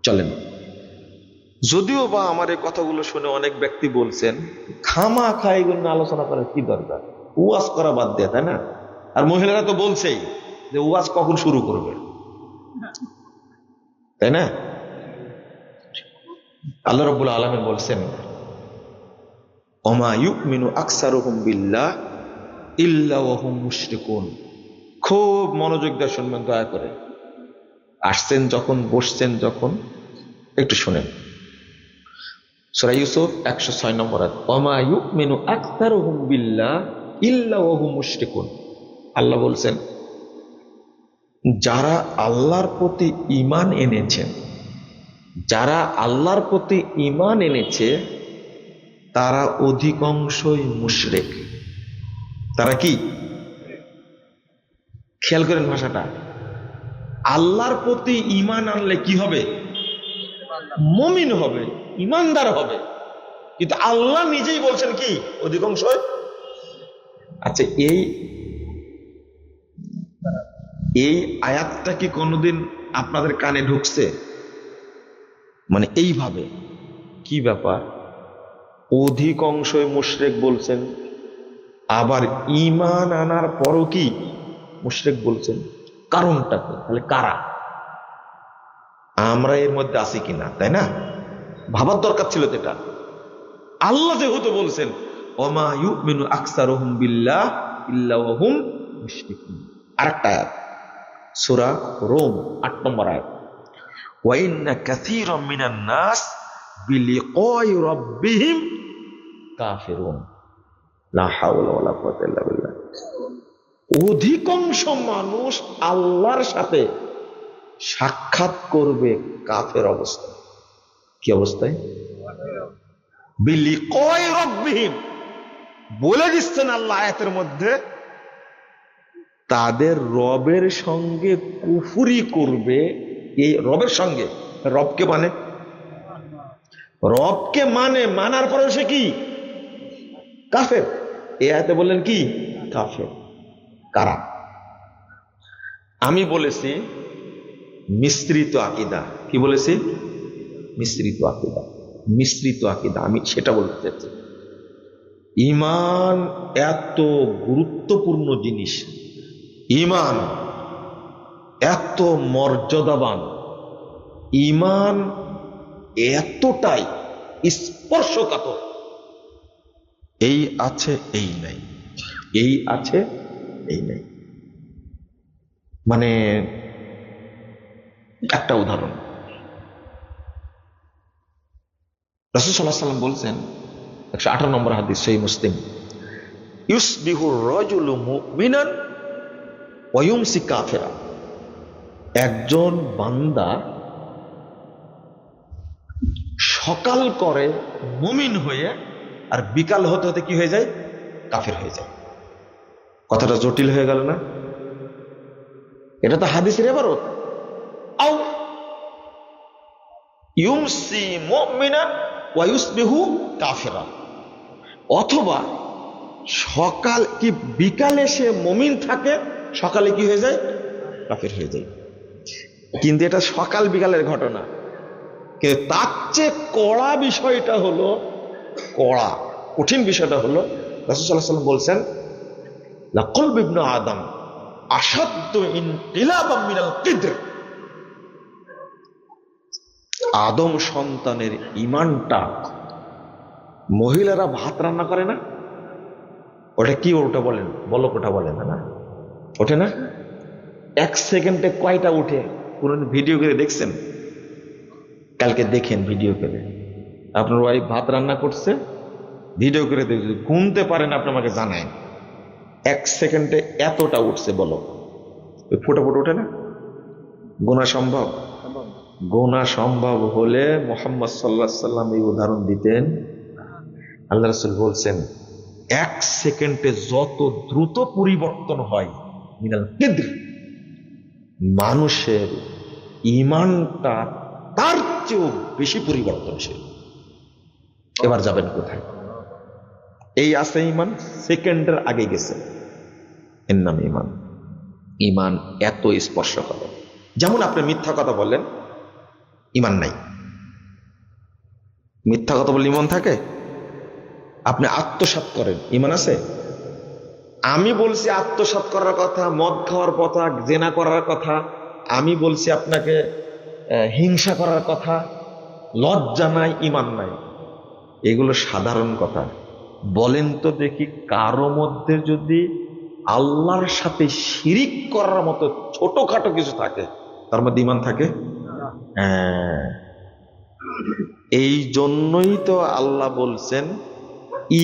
চলেন, যদিও বা আমার এই কথাগুলো শুনে অনেক ব্যক্তি বলছেন খামা খাই এগুলো আলোচনা করার কি দরকার, ওয়াজ করা বাদ দেয়া, তাই না? আর মহিলারা তো বলছেই যে ওয়াজ কখন শুরু করবে, তাই না? আল্লাহ রাব্বুল আলামিন বলছেন ওমা ইউমিনু আকসারুহুম বিল্লাহ ইল্লা ওয়া হুম মুশরিকুন। খুব মনোযোগ দিয়ে শুনবেন দয়া করে। আসছেন যখন, বসছেন যখন, একটু শুনেন। সূরা ইউসুফ 106 নম্বর আয়াত, ওমা ইউমিনু আকসারুহুম বিল্লাহ ইল্লা ওয়া হুম মুশরিকুন। আল্লাহ বলছেন যারা আল্লাহর প্রতি ঈমান এনেছেন, যারা আল্লাহর প্রতি ঈমান এনেছে তারা অধিকাংশই মুশরিক। তারা কি? খেয়াল করেন ভাষাটা। আল্লাহর প্রতি ঈমান আনলে কি হবে? মুমিন হবে, ঈমানদার হবে। কিন্তু আল্লাহ নিজেই বলছেন কি অধিকাংশই। আচ্ছা, এই আয়াতটা কি কোনোদিন আপনাদের কানে ঢুকছে? মানে এইভাবে কি ব্যাপার? অধিকাংশই মুশরিক বলছেন, আবার ঈমান আনার পরও কি মুশরিক বলছেন। কারণটা কি? তাহলে কারা? আমরা এর মধ্যে আছি কিনা, তাই না? ভাবার দরকার ছিল তো এটা। আল্লাহ যেহেতু বলছেন ওমা ইউমিনু আকসারুহুম বিল্লাহ ইল্লা ওয়া হুম মুশরিকুন। আরেকটা আয়াত সূরা রোম ৮ নম্বর আয়াত, ওয়া ইন্না কাসীরাম মিনান নাস বিলিকাই রাব্বিহিম কাফিরুন লা হাওলা ওয়ালা কুওয়াতা ইল্লা বিল্লাহ। অধিকাংশ মানুষ আল্লাহর সাথে সাক্ষাৎ করবে কাফের অবস্থায়। কি অবস্থায়? বিলিকাই রাব্বিহিম, বলে দিচ্ছেন আল্লাহ আয়াতের মধ্যে, তাদের রবের সঙ্গে কুফরি করবে। এই রবের সঙ্গে, রবকে মানে, রবকে মানে, মানার পরে সে কি কাফের। এই আয়াতে বললেন কি কাফের। কারা? আমি বলেছি মিশ্রিত আকীদা। কি বলেছি? মিশ্রিত আকীদা। মিশ্রিত আকীদা, আমি সেটা বলতে চাচ্ছি। ঈমান এত গুরুত্বপূর্ণ জিনিস, ঈমান এত মর্যাদাবান, ঈমান এতটাই স্পর্শকাতর। এই আছে এই নাই, এই আছে এই নাই। মানে একটা উদাহরণ, রাসূল সাল্লাল্লাহু আলাইহি ওয়াসাল্লাম বলছেন 118 নম্বর হাদিস, সহিহ মুসলিম, ইউসবিহুর রাজুলু মুমিনান ওয়া ইউমসি কাফিরা। একজন বান্দা সকাল করে মুমিন হয়ে আর বিকাল হতে হতে কি হয়ে যায়? কাফের হয়ে যায়। কথাটা জটিল হয়ে গেল না? এটা তো হাদিসের ইবারত। আও ইউমসি মুমিনান ওয়া ইউসবিহু কাফিরা, অথবা সকাল কি বিকালে সে মুমিন থাকে, সকালে কি হয়ে যায়? কাফের হয়ে যায়। কিন্তু এটা সকাল বিকালের ঘটনা। কিন্তু তার চেয়ে কড়া বিষয়টা হলো, কড়া কঠিন বিষয়টা হলো, রাসূল সাল্লাল্লাহু আলাইহি ওয়াসাল্লাম বলছেন লাকলবু ইবনু আদম আশাদ্দু ইনকিলাবাম মিনাল কিদ্র। আদম সন্তানের ঈমানটা, মহিলারা ভাত রান্না করে না, ওটা কি, ওটা বলেন, বলক ওটা বলেন না, ওঠে না? 1 সেকেন্ডে কয়টা উঠে? পুরো ভিডিও করে দেখছেন? কালকে দেখেন ভিডিও করে, আপনার ওয়াইফ ভাত রান্না করছে, ভিডিও করে দেখছেন, গুনতে পারেন আপনি আমাকে জানায় 1 সেকেন্ডে এতটা উঠছে বলো। ওই ফোটা ফোটা ওঠে না? গোনা সম্ভব? গোনা সম্ভব হলে মুহাম্মদ সাল্লাল্লাহু আলাইহি সাল্লাম এই উদাহরণ দিতেন। আল্লাহ রাসূল বলছেন 1 সেকেন্ডে যত দ্রুত পরিবর্তন হয় মিনাল কিদ্র, মানুষের ঈমানটা তার চেয়েও বেশি পরিবর্তনশীল। এবার যাবেন কোথায়? এই আছে ঈমান, সেকেন্ডের আগে গেছে, এর নাম ঈমান। ঈমান এত স্পর্শ করে। যেমন আপনি মিথ্যা কথা বললেন, ঈমান নাই। মিথ্যা কথা বললে ঈমান থাকে? আপনি আত্মসাৎ করেন, ঈমান আছে? আমি বলছি আত্মসাৎ করার কথা, মদ খাওয়ার কথা, জেনা করার কথা, আমি বলছি আপনাকে হিংসা করার কথা, লজ্জা নাই, ঈমান নাই, এগুলো সাধারণ কথা। বলেন তো দেখি, কারো মধ্যে যদি আল্লাহর সাথে শিরিক করার মতো ছোটখাটো কিছু থাকে, তার মধ্যে ঈমান থাকে? হ্যাঁ, এই জন্যই তো আল্লাহ বলছেন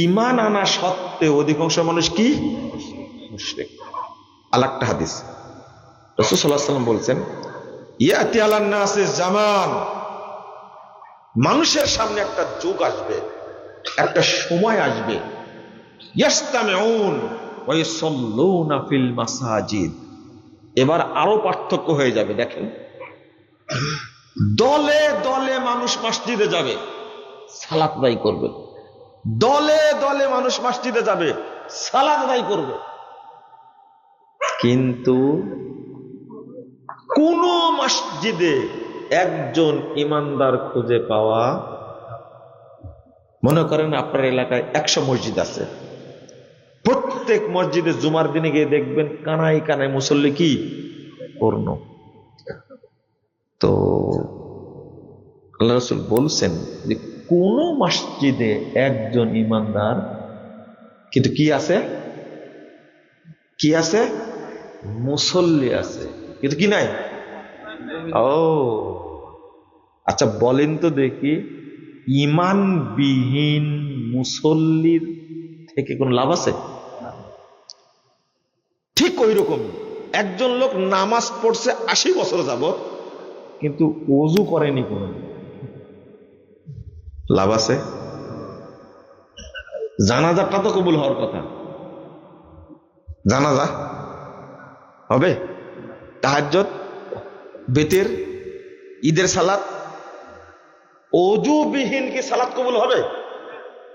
ঈমান আনা সত্ত্বেও অধিকাংশ মানুষ কি মুশরিক। আরেকটা হাদিস, রাসূল সাল্লাল্লাহু আলাইহি ওয়াসাল্লাম বলছেন ইয়াতি আলান নাসি জামান, মানুষের সামনে একটা যুগ আসবে, একটা সময় আসবে, ইয়াসতামিউন ওয়া ইউসাল্লুনা ফিল মাসাজিদ। এবার আরো পার্থক্য হয়ে যাবে। দেখেন, দলে দলে মানুষ মসজিদে যাবে, সালাত আদায় করবে, দলে দলে মানুষ মসজিদে যাবে, সালাত আদায় করবে, কিন্তু কোন মসজিদে একজন ইমানদার খুঁজে পাওয়া, মনে করেন আপনার এলাকায় 100 মসজিদ আছে, প্রত্যেক মসজিদে জুমার দিনে গিয়ে দেখবেন কানায় কানায় মুসল্লি কি পূর্ণ। তো আল্লাহ রাসূল বলছেন যে কোন মসজিদে একজন ইমানদার কিন্তু কি আছে, কি আছে, মুসল্লি আছে কিন্তু কি নাই। ও আচ্ছা বলেন তো দেখি, ইমানবিহীন মুসল্লির থেকে কোন লাভ আছে? ঠিক ওই রকম একজন লোক নামাজ পড়ছে 80 বছর যাবত কিন্তু ওযু করেনি কোনো, লাভ আছে? জানাজাটা তো কবুল হওয়ার কথা, জানাজা হবে, তাহাজ্জুদ, বেতের, ঈদের সালাত, ওযুবিহীন কি সালাত কবুল হবে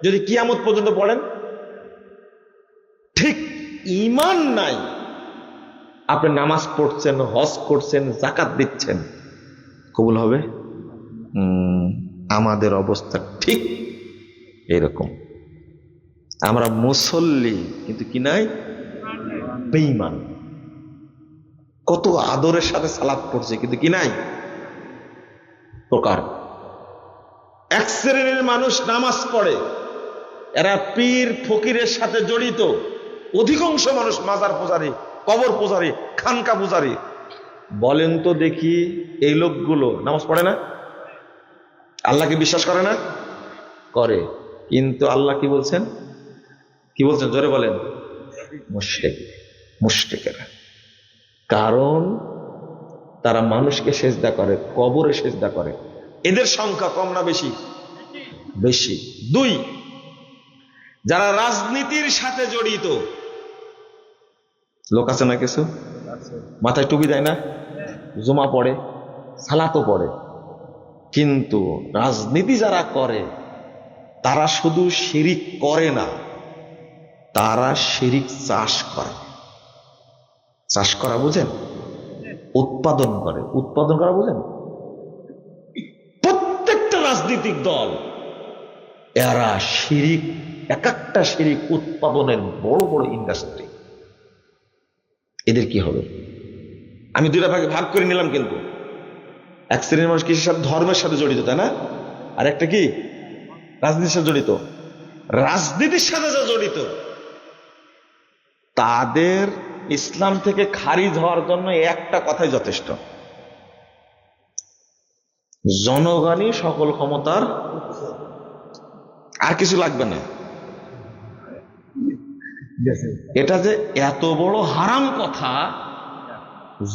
যদি কিয়ামত পর্যন্ত পড়েন? ঠিক ঈমান নাই, আপনি নামাজ পড়ছেন, হজ করছেন, যাকাত দিচ্ছেন, কবুল হবে? আমাদের অবস্থা ঠিক এরকম। আমরা মুসল্লি কিন্তু কি নাই, বেঈমান। কত আদরের সাথে সালাত পড়ছে কিন্তু কি নাই প্রকার। এক শ্রেণীর মানুষ নামাজ পড়ে, এরা পীর ফকিরের সাথে জড়িত, অধিকাংশ মানুষ মাজার পূজারী, কবর পূজারী, খানকা পূজারী। বলেন তো দেখি এই লোকগুলো নামাজ পড়ে না? আল্লাহকে বিশ্বাস করে না? করে, কিন্তু আল্লাহ কি বলছেন, কি বলছেন জোরে বলেন? মুশরিক, মুশরিকেরা। কারণ তারা মানুষকে সেজদা করে, কবরে সেজদা করে। এদের সংখ্যা কম না বেশি? বেশি। 2, যারা রাজনীতির সাথে জড়িত লোক আছে না, কিছু মাথায় টুপি দেয় না, জুমা পড়ে, সালাতও পড়ে, কিন্তু রাজনীতি যারা করে তারা শুধু শিরিক করে না, তারা শিরিক চাষ করে। চাষ করা বুঝেন? উৎপাদন করে। উৎপাদন করা বুঝেন? প্রত্যেকটা রাজনৈতিক দল এরা শিরিক, এক একটা শিরিক উৎপাদনের বড় বড় ইন্ডাস্ট্রি। এদের কি হবে? আমি 2টা ভাগে ভাগ করে নিলাম, কিন্তু এক শ্রেণীর মানুষ কিসের সাথে, ধর্মের সাথে জড়িত, তাই না? আর একটা কি, রাজনীতির সাথে জড়িত। রাজনীতির সাথে যা জড়িত তাদের ইসলাম থেকে খারিজ হওয়ার জন্য একটা কথাই যথেষ্ট, জনগণই সকল ক্ষমতার, আর কিছু লাগবে না। এটা যে এত বড় হারাম কথা,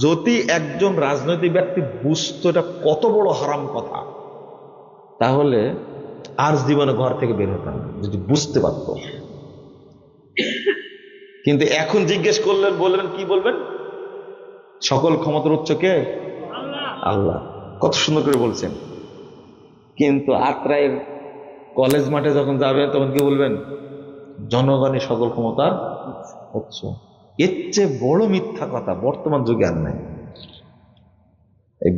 যদি একজন রাজনৈতিক ব্যক্তি বুঝতো এটা কত বড় হারাম কথা, তাহলে আর জীবনে ঘর থেকে বের হতাম না, যদি বুঝতে পারতো। কিন্তু এখন জিজ্ঞেস করলেন, বলবেন কি বলবেন? সকল ক্ষমতার উৎস কে? আল্লাহ। কত সুন্দর করে বলছেন। কিন্তু আত্রায়ের কলেজ মাঠে যখন যাবেন তখন কি বলবেন? জনগণই সকল ক্ষমতার উৎস। এর চেয়ে বড় মিথ্যা কথা বর্তমান যুগে আর নাই।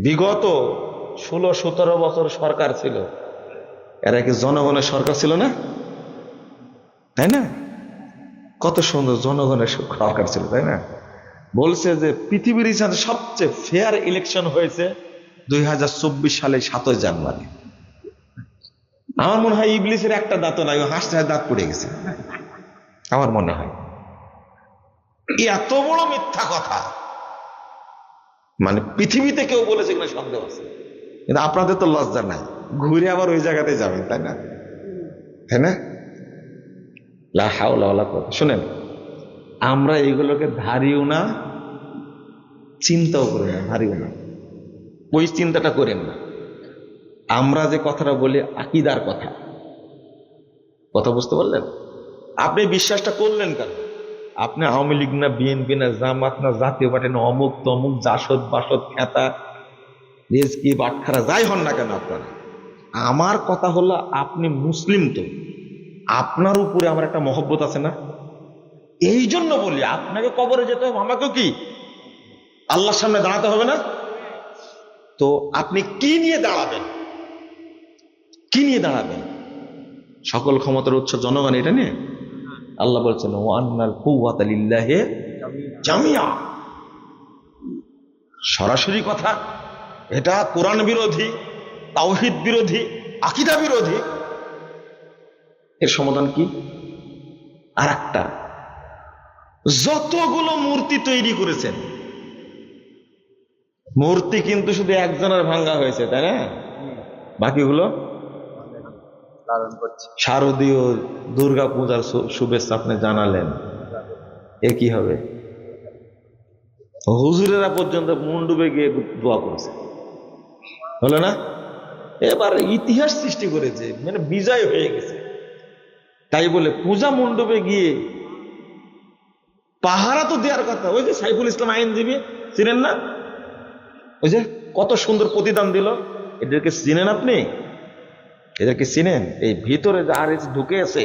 বিগত 16-17 বছর সরকার ছিল, এরা কি জনগণের সরকার ছিল না? তাই না? কত সুন্দর জনগণের সরকার ছিল, তাই না? বলছে যে পৃথিবীর ইতিহাসে সবচেয়ে ফেয়ার ইলেকশন হয়েছে 2024 সালে 7 জানুয়ারি। আমার মনে হয় ইবলিসের একটা দাঁত নাই, হাসতে হাসতে দাঁত পড়ে গেছে, আমার মনে হয়। এত বড় মিথ্যা কথা মানে পৃথিবীতে কেউ বলেছে কিনা সন্দেহ আছে। কিন্তু আপনাদের তো লজ্জা নাই, ঘুরে আবার ওই জায়গাতে যাবেন, তাই না? তাই না? লা হাওলা ওয়ালা কুওয়াতা। শুনেন, আমরা এগুলোকে ধারিও না, চিন্তাও করি না, ধারিও না, ওই চিন্তাটা করেন না। আমরা যে কথাটা বলি আকীদার কথা, কথা বুঝতে পারলেন? আপনি বিশ্বাসটা করলেন কেন? আপনি আওয়ামী লীগ না, বিএনপি না, জামাত না, জাতীয় পার্টি না, অমুক তমুক, জাসদ বাসদ, খেতা, রেজকি, বাটখারা, যাই হন না কেন আপনারা, আমার কথা হলো আপনি মুসলিম, তো আপনার উপরে আমার একটা মহব্বত আছে না? এই জন্য বলি আপনাকে কবরে যেতে হবে, আমাকেও কি আল্লাহর সামনে দাঁড়াতে হবে না? তো আপনি কি নিয়ে দাঁড়াবেন? কি নিয়ে দাঁড়াবেন? সকল ক্ষমতার উৎস জনগণ, এটা নিয়ে আল্লাহ বলছেন ওয়া আন্নাল কুওয়াতা লিল্লাহি জামিয়া। সরাসরি কথা, এটা কোরআন বিরোধী, তাওহীদ বিরোধী, আকীদা বিরোধী। এর সমাধান কি? আর একটা, যতগুলো মূর্তি তৈরি করেছেন, মূর্তি কিন্তু শুধু একজনের ভাঙ্গা হয়েছে, তাই না? বাকিগুলো লালন করছে। শারদীয় দুর্গা পূজার শুভেচ্ছা আপনি জানালেন, এ কি হবে? হুজুরেরা পর্যন্ত মণ্ডপে গিয়ে দোয়া করেছে, হলো না? এবার ইতিহাস সৃষ্টি করেছে, মানে বিজয় হয়ে গেছে। তাই বলে পূজা মণ্ডপে গিয়ে পাহারা তো দেওয়ার কথা। ওই যে সাইফুল ইসলাম আইনজীবী, চিনেন না? ওই যে কত সুন্দর প্রতিদান দিল। এদেরকে চিনেন আপনি? এদেরকে চিনেন? এই ভিতরে আর ঢুকে আছে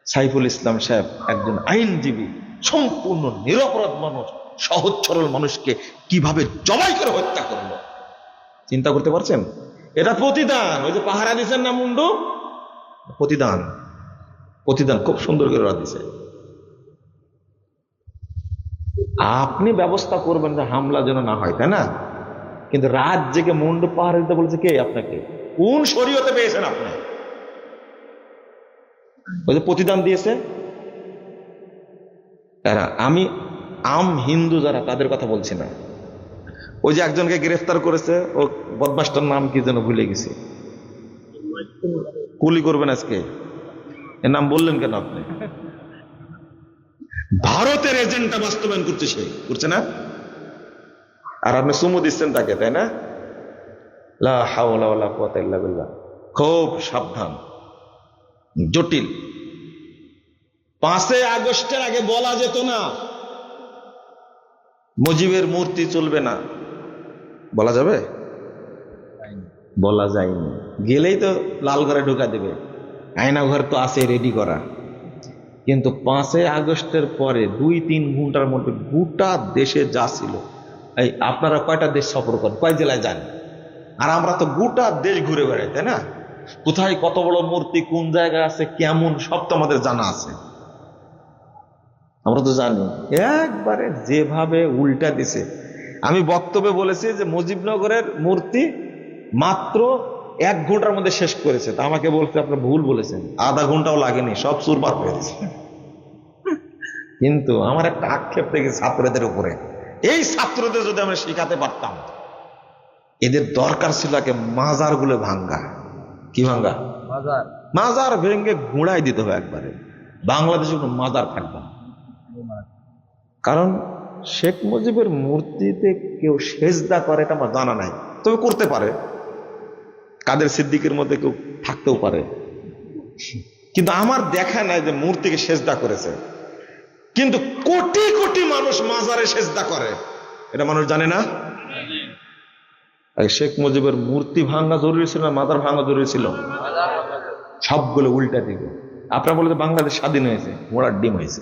সাইফুল ইসলাম সাহেব, একজন আইনজীবী, সম্পূর্ণ নিরপরাধ মানুষ, সহজ সরল মানুষকে কিভাবে জবাই করে হত্যা করলো, চিন্তা করতে পারছেন? এটা প্রতিদান। ওই যে পাহারা দিচ্ছেন না মুন্ডু, প্রতিদান, প্রতিদান খুব সুন্দর করে ওরা দিছে। আপনি ব্যবস্থা করবেন যে হামলা যেন না হয়, তাই না? কিন্তু রাত জেগে মুন্ডু পাহারা দিতে বলেছে কে আপনাকে? কোন শরীয়তে পেয়েছেন আপনি? ওই যে প্রতিদান দিয়েছে তারা। আমি হিন্দু যারা, তাদের কথা বলছি না। ওই যে একজনকে গ্রেফতার করেছে, ও বদমাসটার নাম কি যেন ভুলে গেছি, কুলি করবেন আজকে, এর নাম বললেন কেন আপনি? ভারতের এজেন্টটা বাস্তবায়ন করছে, সে করছে না? আর আপনি সুমু দিচ্ছেন তাকে, তাই না? লা হাওলা ওয়ালা কুওয়াতা ইল্লা বিল্লাহ। খুব সাবধান, জটিল। 5 আগস্টের আগে বলা যেত না মুজিবের মূর্তি চলবে না, বলা যাবে? বলা যায়নি। গেলেই তো লাল ঘরে ঢোকা দেবে, আয়না ঘর তো আছে রেডি করা। কিন্তু 5 আগস্টের পরে 2-3 ঘন্টার মধ্যে গোটা দেশে যা ছিল, এই আপনারা কয়টা দেশ সফর করেন, কয় জেলায় যান? আর আমরা তো গোটা দেশ ঘুরে বেড়াই, তাই না? কোথায় কত বড় মূর্তি, কোন জায়গায় আছে, কেমন, সব তো আমাদের জানা আছে, আমরা তো জানি। একবারে যেভাবে উল্টা দিছে। আমি বক্তব্যে বলেছি যে মুজিবনগরের মূর্তি মাত্র 1 ঘন্টার মধ্যে শেষ করেছে। তা আমাকে বলতে আপনি ভুল বলেছেন, আধা ঘন্টাও লাগেনি, সব চুরমার হয়ে গেছে। কিন্তু আমার একটা আক্ষেপ থেকে ছাত্রদের উপরে, এই ছাত্রদের যদি আমরা শেখাতে পারতাম, এদের দরকার ছিল আগে মাজার গুলো ভাঙ্গা। কি ভাঙ্গা? বাজার। মাজার ভেঙ্গে গুঁড়াই দিতে হবে একবারে। বাংলাদেশে কোনো মাজার থাকবে না। কারণ শেখ মুজিবের মূর্তিতে কেউ সেজদা করে এটা আমার জানা নাই, তবে করতে পারে। কাদের সিদ্দিকের মধ্যে কেউ থাকতেও পারে, কিন্তু আমার দেখা নাই যে মূর্তিকে সেজদা করেছে। কিন্তু কোটি কোটি মানুষ মাজারে সেজদা করে, এটা মানুষ জানে না। শেখ মুজিবের মূর্তি ভাঙা জরুরি ছিল না মাজার ভাঙা জরুরি ছিল? সবগুলো উল্টা দিকে। আপনারা বলে যে বাংলাদেশ স্বাধীন হয়েছে, মোড়ার ডিম হয়েছে।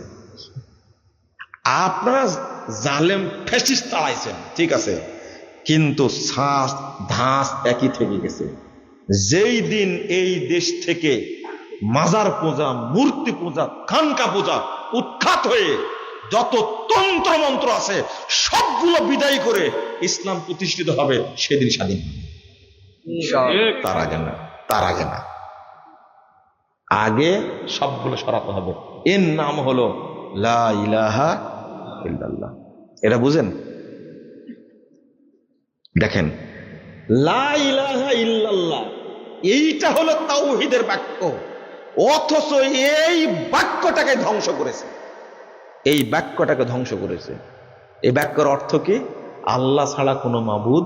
আপনারা জালেম ফ্যাসিস্ট চালাইছেন, ঠিক আছে, কিন্তু শ্বাস ধাস একই থেকে গেছে। যেই দিন এই দেশ থেকে মাজার পূজা, মূর্তি পূজা, খানকা পূজা উৎখাত হয়ে যত তন্ত্র মন্ত্র আছে সবগুলো বিদায় করে ইসলাম প্রতিষ্ঠিত হবে, সেদিন স্বাধীন হবে। তার আগে না, তার আগে না। আগে সবগুলো সরাতে হবে। এর নাম হলো লা ইলাহা ইল্লাল্লাহ। এটা বুঝেন? দেখেন, লা ইলাহা ইল্লাল্লাহ এইটা হলো তাওহীদের বাক্য, অথচ এই বাক্যটাকে ধ্বংস করেছে। এই বাক্যটাকে ধ্বংস করেছে। এই বাক্যের অর্থ কি? আল্লাহ ছাড়া কোনো মাবুদ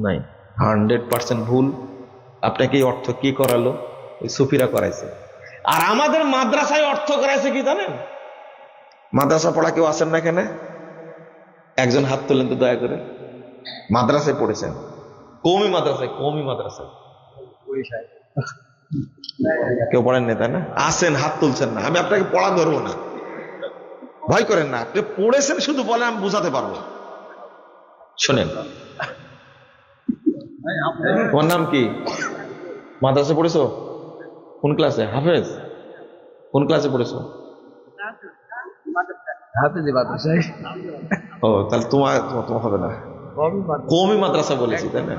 নাই। 100% ভুল। আপনাকে এই অর্থ কি করালো? ওই সুফিরা করাইছে। আর আমাদের মাদ্রাসায় অর্থ করাইছে কি জানেন? মাদ্রাসা পড়া কেউ আছেন না এখানে? একজন হাত তোলেন তো দয়া করে। মাদ্রাসায় পড়েছেন? কওমি মাদ্রাসায়? কওমি মাদ্রাসায় কেউ পড়েন না, তাই না? আছেন, হাত তুলছেন না। আমি আপনাকে পড়া ধরবো না, ভয় করেন না। আপনি পড়েছেন শুধু বলে, আমি বুঝাতে পারবো। শোনেন, তোমার নাম কি? মাদ্রাসা পড়েছো? কোন ক্লাসে? হাফেজ? কোন ক্লাসে পড়েছো? হাফেজি মাদ্রাসায়। ও তাহলে তোমার তোমার তোমার হবে না। কওমি মাদ্রাসা বলেছি তাই না?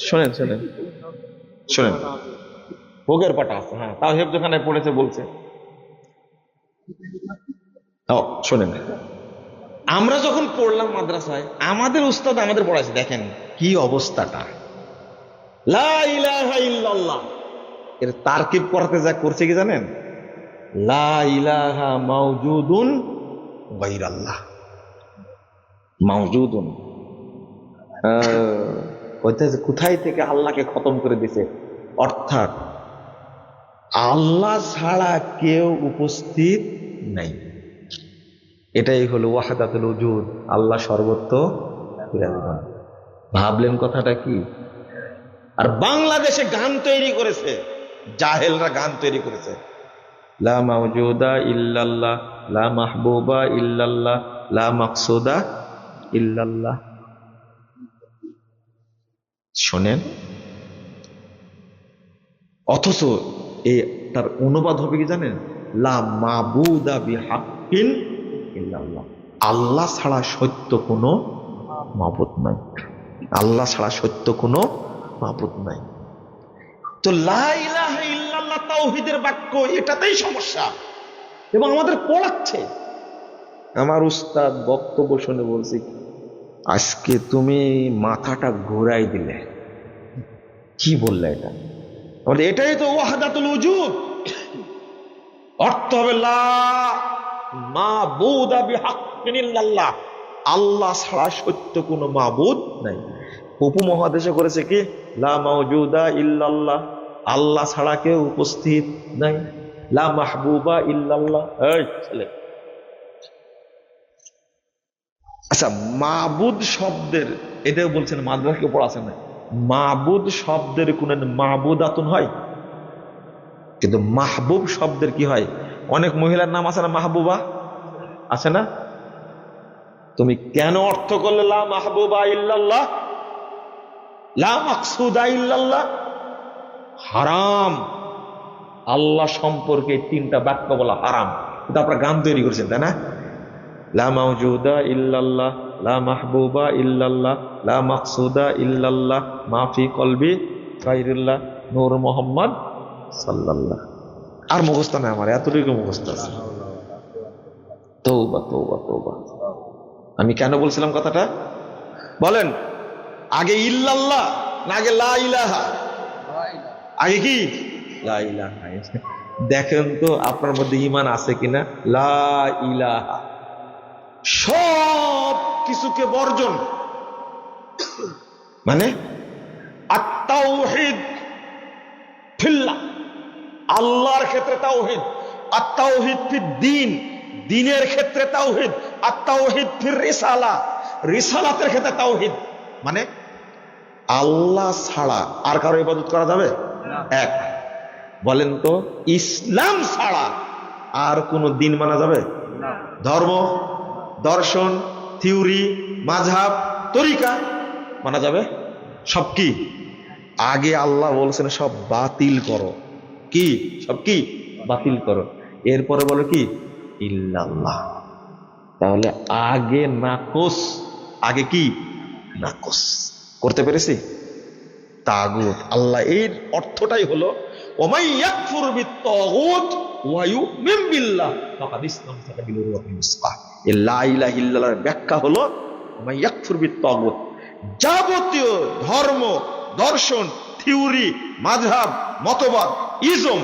শোনেন শোনেন শোনেন, ভোগের পাটা আছে, হ্যাঁ, তাও হেফজখানায় পড়েছে বলছে। ও শোনেন, আমরা যখন পড়লাম মাদ্রাসায়, আমাদের উস্তাদ আমাদের পড়াইছে, দেখেন কি অবস্থাটা। লা ইলাহা ইল্লাল্লাহ এর তারকিব করতে যা করছে কি জানেন? লা ইলাহা মাওজুদুন গায়রাল্লাহ, মাওজুদুন। কোথায় থেকে আল্লাহকে খতম করে দিছে, অর্থাৎ আল্লাহ ছাড়া কেউ উপস্থিত নাই। এটাই হলো ওয়াহদাতুল উজুদ, আল্লাহ সর্বত্র বিরাজমান। ভাবলেন কথাটা কি? আর বাংলাদেশে গান তৈরি করেছে, জাহেলরা গান তৈরি করেছে, লা মাওজুদা ইল্লাল্লাহ, লা মাহবুবা ইল্লাল্লাহ, লা মাকসুদা ইল্লাল্লাহ। শোনেন, অথচ তার অনুবাদ হবে কি জানেন? লা মাবুদা বিহাক্কিন ইল্লাল্লাহ, আল্লাহ ছাড়া সত্য কোনো মাবুদ নাই, আল্লাহ ছাড়া সত্য কোনো মাবুদ নাই। তো লা ইলাহা ইল্লাল্লাহ তাওহীদের বাক্য, এটাতেই সমস্যা, এবং আমাদের পড়াচ্ছে। আমার উস্তাদ বক্তব্য শুনে বলছি, আজকে তুমি মাথাটা ঘুরাই দিলে। কি বললে এটা? এটাই তো ওয়াহদাতুল উজুদ, অর্থ হবে লা মাবুদা বিহাক্কিন ইল্লাল্লাহ, আল্লাহ ছাড়া সত্য কোনো মাবুদ নাই। উপমহাদেশে করেছে কি? লা মাওজুদা ইল্লাল্লাহ, আল্লাহ ছাড়া কেউ উপস্থিত নাই। লা মাহবুবা ইল্লাল্লাহ, এই ছেলে, আচ্ছা মাবুদ শব্দের, এটাও বলছেন মাদ্রাসাকে পড়াছেন না, মাবুদ শব্দের কোন মাবুদাতুন হয়, কিন্তু মাহবুব শব্দের কি হয়? অনেক মহিলার নাম আছে না, মাহবুবা আছে না? তুমি কেন অর্থ করলে লা মাহবুবা ইল্লাল্লাহ, লা মাকসুদা ইল্লাল্লাহ? হারাম। আল্লাহ সম্পর্কে তিনটা বাক্য বলা হারাম, কিন্তু আপনারা গান তৈরি করছেন তাই না? লা মাওজুদা ইল্লাল্লাহ, লা মাহবুবা ইল্লাল্লাহ, লা মাকসুদা ইল্লাল্লাহ, মাফি কলবি গায়রুল্লাহ, নূর মোহাম্মদ সাল্লাল্লাহ। আর মুখস্থ নাই আমার, এতটুকু মুখস্থ আছে। তৌবা তৌবা তৌবা। আমি কেন বলছিলাম কথাটা বলেন? আগে ইল্লাল্লাহ না আগে লা ইলাহা? আগে কি লা ইলাহা। দেখেন তো আপনার মধ্যে ঈমান আছে কিনা। লা ইলাহা সব কিছুকে বর্জন, মানে আত-তাওহীদ ফিল্লাহ, আল্লাহর ক্ষেত্রে তাওহীদ, আত-তাওহীদ ফিদ-দ্বীন, দ্বীনের ক্ষেত্রে তাওহীদ, আত-তাওহীদ ফির-রিসালা, রিসালাতের ক্ষেত্রে তাওহীদ। মানে আল্লাহ ছাড়া আর কারো ইবাদত করা যাবে এক? বলেন তো, ইসলাম ছাড়া আর কোন দিন মানা যাবে? ধর্ম, দর্শন, থিওরি, মাযহাব, তরিকা মানা যাবে? সব কি? আগে আল্লাহ বলছেন সব বাতিল করো। কি? সব কি বাতিল করো। এরপরে বলো কি? ইল্লাল্লাহ। তাহলে আগে নাকস, আগে কি নাকস করতে পেরেছি? তাগুত, আল্লাহ এর অর্থটাই হলো ওমাই ইয়াকফুর বিত-তাগুত ওয়া ইউমিন বিল্লাহ ফাকাদ ইসতামসাকা বিল উরওয়াতিল উসকা। এই লা ইলাহা ইল্লাল্লাহর ব্যাখ্যা হলো ওমাই ইয়াকফুর বিত-তাগুত, যাবতীয় ধর্ম, দর্শন, থিওরি, মাযহাব, মতবাদ, ইজম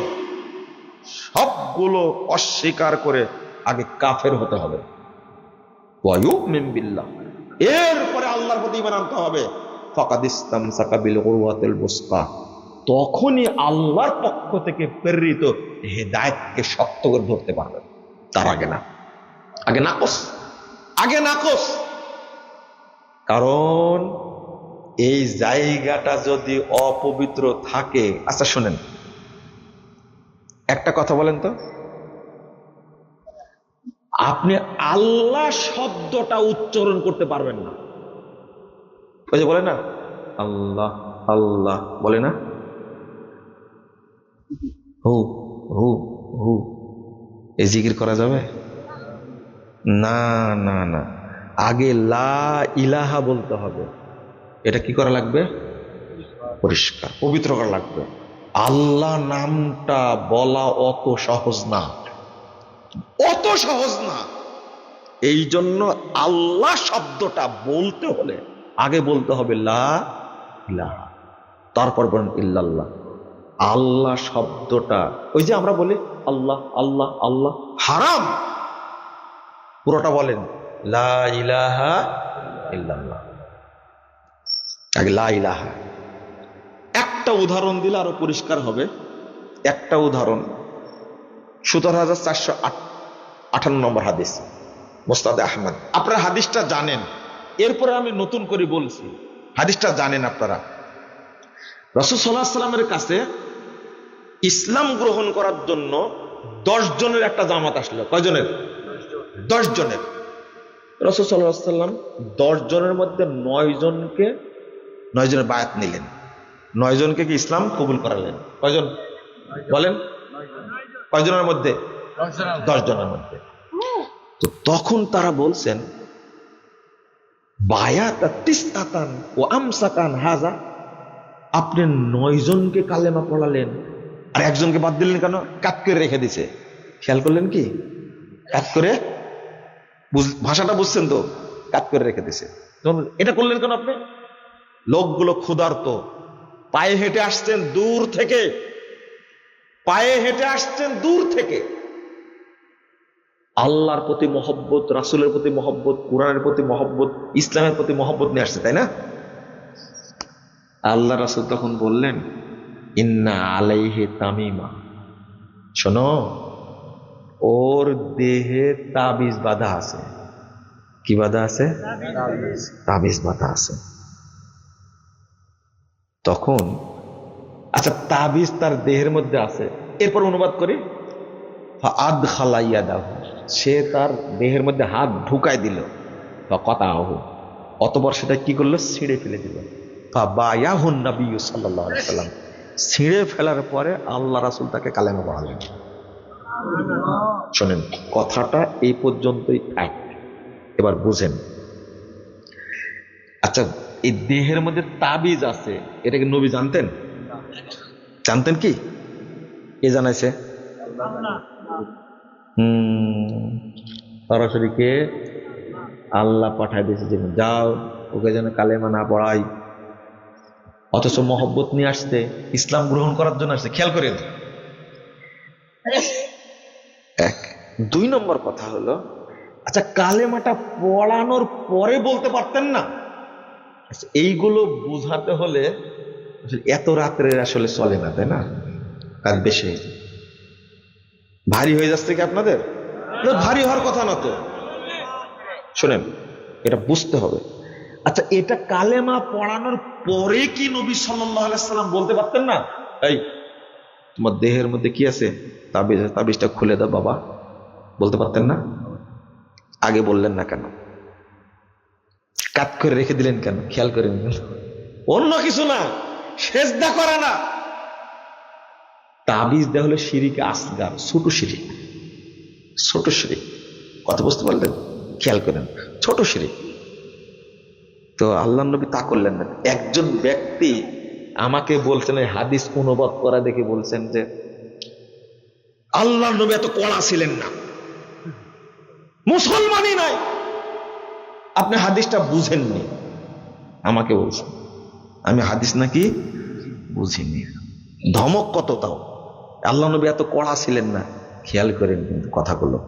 সবগুলো অস্বীকার করে আগে কাফের হতে হবে। ওয়া ইউমিন বিল্লাহ, এরপরে আল্লাহর প্রতি ঈমান আনতে হবে। ফাকাদ ইসতামসাকা বিল উরওয়াতিল উসকা, তখনই আল্লাহর পক্ষ থেকে প্রেরিত হেদায়েতকে শক্ত করে ধরতে পারবে। তার আগে না, আগে নাকস, আগে নাকস। কারণ এই জায়গাটা যদি অপবিত্র থাকে, আচ্ছা শুনেন একটা কথা বলেন তো, আপনি আল্লাহ শব্দটা উচ্চারণ করতে পারবেন না, ওই যে বলে না আল্লাহ আল্লাহ বলে না? হু হু হু, এই জিকির করা যাবে? না না না, আগে লা ইলাহা বলতে হবে। এটা কি করা লাগবে? পরিষ্কার পবিত্র করা লাগবে। আল্লাহ নামটা বলা অত সহজ না, অত সহজ না। এই জন্য আল্লাহ শব্দটা বলতে হলে আগে বলতে হবে লা ইলাহা, তারপর বলেন ইল্লাল্লাহ। আল্লাহ শব্দটা, ওই যে আমরা বলি আল্লাহ আল্লাহ আল্লাহ, হারাম। পুরোটা বলেন লা ইলাহা ইল্লাল্লাহ, আগে লা ইলাহা। একটা উদাহরণ দিলে আরো পরিষ্কার হবে। একটা উদাহরণ, 17,458 নম্বর হাদিস, মুসনাদে আহমদ। আপনারা হাদিসটা জানেন, এরপরে আমি নতুন করে বলছি। হাদিসটা জানেন আপনারা। রাসূল সাল্লাল্লাহু আলাইহি সাল্লামের কাছে ইসলাম গ্রহণ করার জন্য 10 জনের একটা জামাত আসলো। কয়জনের? 10 জনের। রাসূল সাল্লাল্লাহু আলাইহি সাল্লাম 10 জনের মধ্যে 9 জনের বায়াত নিলেন। 9 জনকে কি ইসলাম কবুল করালেন। কয়জন বলেন? কয়জনের মধ্যে? 10 জনের মধ্যে। তো তখন তারা বলছেন বায়াত তিসআতান ওয়া আমসাকান হাযা, আপনি 9 জনকে কালেমা পড়ালেন আর একজনকে বাদ দিলেন কেন? কাট করে রেখে দিছে। খেয়াল করলেন কি? কাট করে, ভাষাটা বুঝছেন তো? কাট করে রেখে দিছে। এটা করলেন কেন আপনি? লোকগুলো ক্ষুধার্ত, পায়ে হেঁটে আসছেন দূর থেকে, পায়ে হেঁটে আসছেন দূর থেকে। আল্লাহর প্রতি মহব্বত, রাসূলের প্রতি মহব্বত, কোরআনের প্রতি মহব্বত, ইসলামের প্রতি মহব্বত নিয়ে আসছে, তাই না? আল্লাহ রাসূল তখন বললেন ইন্না আলাইহি তামিমা, শোনো, ওর দেহে তাবিজ বাঁধা আছে। কি বাঁধা আছে? তাবিজ বাঁধা আছে। তখন আচ্ছা, তাবিজ তার দেহের মধ্যে আছে, এরপর অনুবাদ করি, ফাআদখালা ইয়াদাহু, সে তার দেহের মধ্যে হাত ঢুকাই দিল, ফাকাতাহু, অতঃপর সেটা কি করলো? ছিঁড়ে ফেলে দিল। ফাবায়াহুন নবী সাল্লাল্লাহু আলাইহি ওয়াসাল্লাম, ছিঁড়ে ফেলার পরে আল্লাহ রাসূল তাকে কালেমা পড়ালেন। শোনেন, কথাটা এই পর্যন্তই থাক, এবার বুঝেন। আচ্ছা, এই দেহের মধ্যে তাবিজ আছে, এটা কি নবী জানতেন? জানতেন কি? কে জানাইছে? সরাসরি কে? আল্লাহ পাঠায় দিয়েছে যে যাও ওকে যেন কালেমা না পড়াই। অথচ মহব্বত নিয়ে আসছে, ইসলাম গ্রহণ করার জন্য আসছে। খেয়াল করেন। এক। 2 নম্বর কথা হলো, আচ্ছা কালেমাটা পড়ানোর পরে বলতে পারতেন না? আচ্ছা, এইগুলো বোঝাতে হলে এত রাত্রে আসলে চলে না, তাই না? কাজ বেশি ভারী হয়ে যাচ্ছে কি আপনাদের? ভারী হওয়ার কথা না তো। শোনেন, এটা বুঝতে হবে। আচ্ছা, এটা কালেমা পড়ানোর পরে কি নবী সাল্লাল্লাহু আলাইহি সাল্লাম বলতে পারতেন না এই তোমার দেহের মধ্যে কি আছে? তাবিজ, তাবিজটা খুলে দাও বাবা, বলতে পারতেন না? আগে বললেন না কেন? কাট করে রেখে দিলেন কেন? খেয়াল করেন। অন্য কিছু না, সেজদা করে না। তাবিজ দেওয়া হলো শিরিকে আসগার, ছোট শিরিক। ছোট শিরিক, কথা বুঝতে পারলেন? খেয়াল করেন, ছোট শিরিক। তো আল্লাহ নবী তা করলেন না। একজন ব্যক্তি আমাকে বলছেন, এই হাদিস অনুবাদ করা দেখে বলছেন যে আল্লাহ নবী এত কড়া ছিলেন না, মুসলমানই নাই। আপনি হাদিসটা বুঝেননি, আমাকে বলছেন আমি হাদিস নাকি বুঝিনি। ধমক কত তাও! আল্লাহ নবী এত কড়া ছিলেন না। খেয়াল করেন কিন্তু কথাগুলো,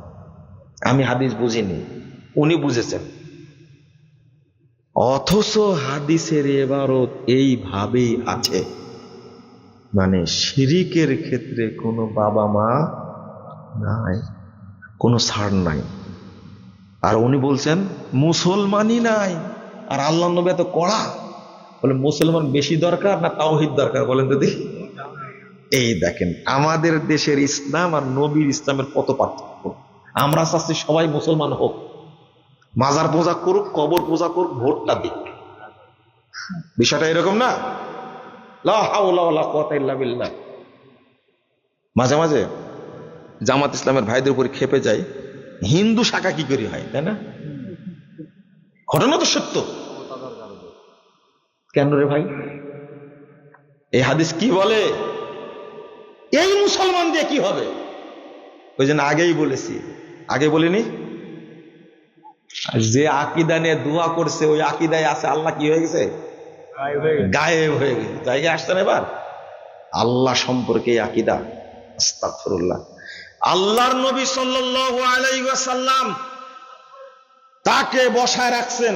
আমি হাদিস বুঝিনি, উনি বুঝেছেন। অথচ হাদিসের ইবারত এইভাবেই আছে, মানে শিরিকের ক্ষেত্রে কোনো বাবা মা নাই, কোনো ছাড় নাই। আর উনি বলছেন মুসলমানই নাই, আর আল্লাহ নবী এত কড়া। বলে মুসলমান বেশি দরকার না তাওহীদ দরকার? বলেন তো দেখি। এই দেখেন আমাদের দেশের ইসলাম আর নবীর ইসলামের কত পার্থক্য। আমরা চাচ্ছি সবাই মুসলমান হোক, মাজার পূজা করুক, কবর পূজা করুক, ভোটটা দিক। বিষয়টা এরকম না? লা হাওলা ওয়ালা কুওয়াতা ইল্লা বিল্লাহ। মাঝে মাঝে জামাত ইসলামের ভাইদের উপর খেপে যায়, হিন্দু শাখা কি করে হয়, তাই না? ঘটনা তো সত্য। কেন রে ভাই? এই হাদিস কি বলে? এই মুসলমান দিয়ে কি হবে? ওই জন্য আগেই বলেছি, আগে বলিনি, যে আকীদা নিয়ে দোয়া করছে ওই আকীদায় আছে আল্লাহ কি হয়ে গেছে? গায়েব হয়ে গেছে। জায়গায় আসছেন এবার? আল্লাহ সম্পর্কে এই আকীদা, আস্তাগফিরুল্লাহ। আল্লাহর নবী সাল্লাল্লাহু আলাইহি ওয়াসাল্লাম তাকে বসায় রাখছেন,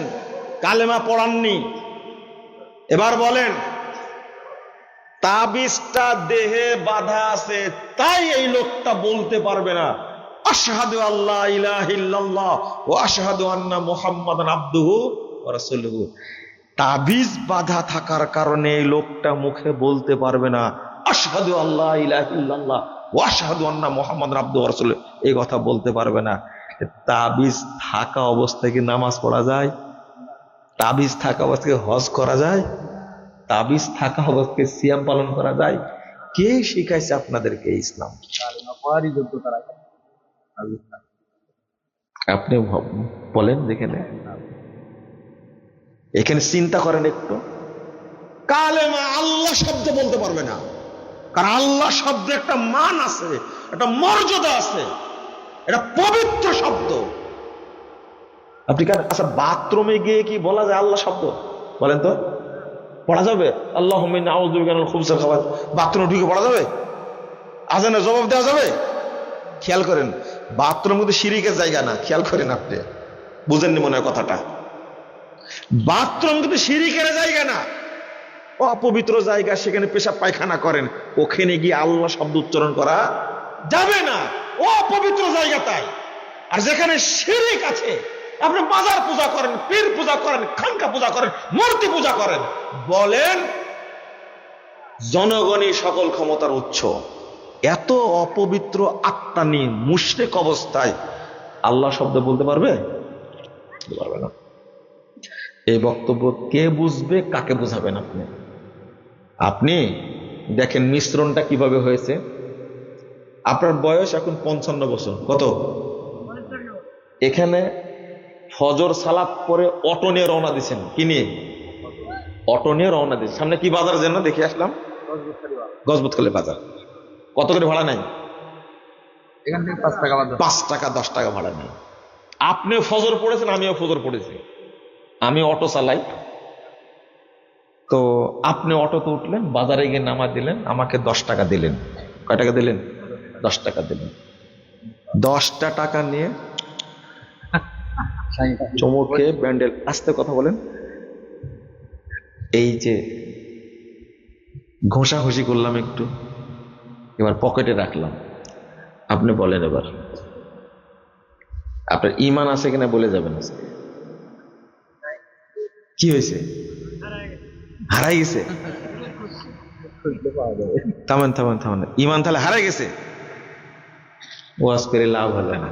কালেমা পড়াননি। এবার বলেন, তাবিজটা দেহে বাঁধা আছে তাই এই লোকটা বলতে পারবে না আশহাদু আল্লা ইলাহা ইল্লাল্লাহ ওয়া আশহাদু আন্না মুহাম্মাদান আবদুহু ওয়া রাসূলুহু। তাবিজ বাঁধা থাকার কারণে এই লোকটা মুখে বলতে পারবে না আশহাদু আল্লা ইলাহা ইল্লাল্লাহ ওয়া আশহাদু আন্না মুহাম্মাদান আবদুহু ওয়া রাসূলুহু, এই কথা বলতে পারবে না। তাবিজ থাকা অবস্থায় কি নামাজ পড়া যায়? তাবিজ থাকা অবস্থায় হজ করা যায়? তাবিজ থাকা অবস্থায় সিয়াম পালন করা যায়? কে শিখাইছে আপনাদেরকে ইসলাম? আপনি বলেন, যেখানে এখানে চিন্তা করেন একটু, কালেমা আল্লাহ শব্দ বলতে পারবে না, কারণ আল্লাহ শব্দে একটা মান আছে, একটা মর্যাদা আছে, এটা পবিত্র শব্দ। আপনি কেন, আচ্ছা বাথরুমে গিয়ে কি বলা যায় আল্লাহ শব্দ? বলেন তো, পড়া যাবে? আল্লাহুম্মা ইন্নী আউযু বিকা মিনাল খুবুসি ওয়াল খাবায়েস বাথরুমে ঢুকে পড়া যাবে? আজানের জবাব দেওয়া যাবে? খেয়াল করেন, বাথরুম কিন্তু শিরিকের জায়গা না। খেয়াল করেন, আপনি বুঝেননি মনে হয় কথাটা। বাথরুম কিন্তু শিরিকের জায়গা না, অপবিত্র জায়গা। সেখানে পেশাব পায়খানা করেন, ওখানে গিয়ে আল্লাহ শব্দ উচ্চারণ করা যাবে না, অপবিত্র জায়গা। তাই আর যেখানে শিরিক আছে, আপনি বাজার পূজা করেন, পীর পূজা করেন, খানকা পূজা করেন, মূর্তি পূজা করেন, বলেন জনগণই সকল ক্ষমতার উৎস, এত অপবিত্র আত্মা নিয়ে মুশরিক অবস্থায় আল্লাহ শব্দ বলতে পারবে? পারবে না। এই বক্তব্য কে বুঝবে, কাকে বুঝাবেন আপনি? আপনি দেখেন মিশ্রণটা কিভাবে হয়েছে। আপনার বয়স এখন 55 বছর। কত? এখানে ফজর সালাত পরে অটো নিয়ে রওনা দিচ্ছেন। কি নিয়ে? অটো নিয়ে রওনা দিচ্ছেন। সামনে কি বাজার যেন দেখে আসলাম? গজবতখালী বাজার। কত করে ভাড়া নেয়? এখান থেকে 5 টাকা, 5 টাকা 10 টাকা ভাড়া নেয়। আপনিও ফজর পড়েছেন, আমিও ফজর পড়েছি। আমি অটো চালাই, তো আপনি অটোতে উঠলেন, বাজারে গিয়ে নামা দিলেন, আমাকে 10 টাকা দিলেন। কয় টাকা দিলেন? 10 টাকা দিলেন। 10টা টাকা নিয়ে চমকে ব্যান্ডেল, আস্তে কথা বলেন, এই যে ঘষাঘষি করলাম একটু, এবার পকেটে রাখলাম। আপনি বলেন এবার আপনার ঈমান আছে কিনা বলে যাবেন। কি হয়েছে? হারাই গেছে? থামেন থামেন থামেন, ঈমান তাহলে হারাই গেছে, ওয়াজ করে লাভ হবে না।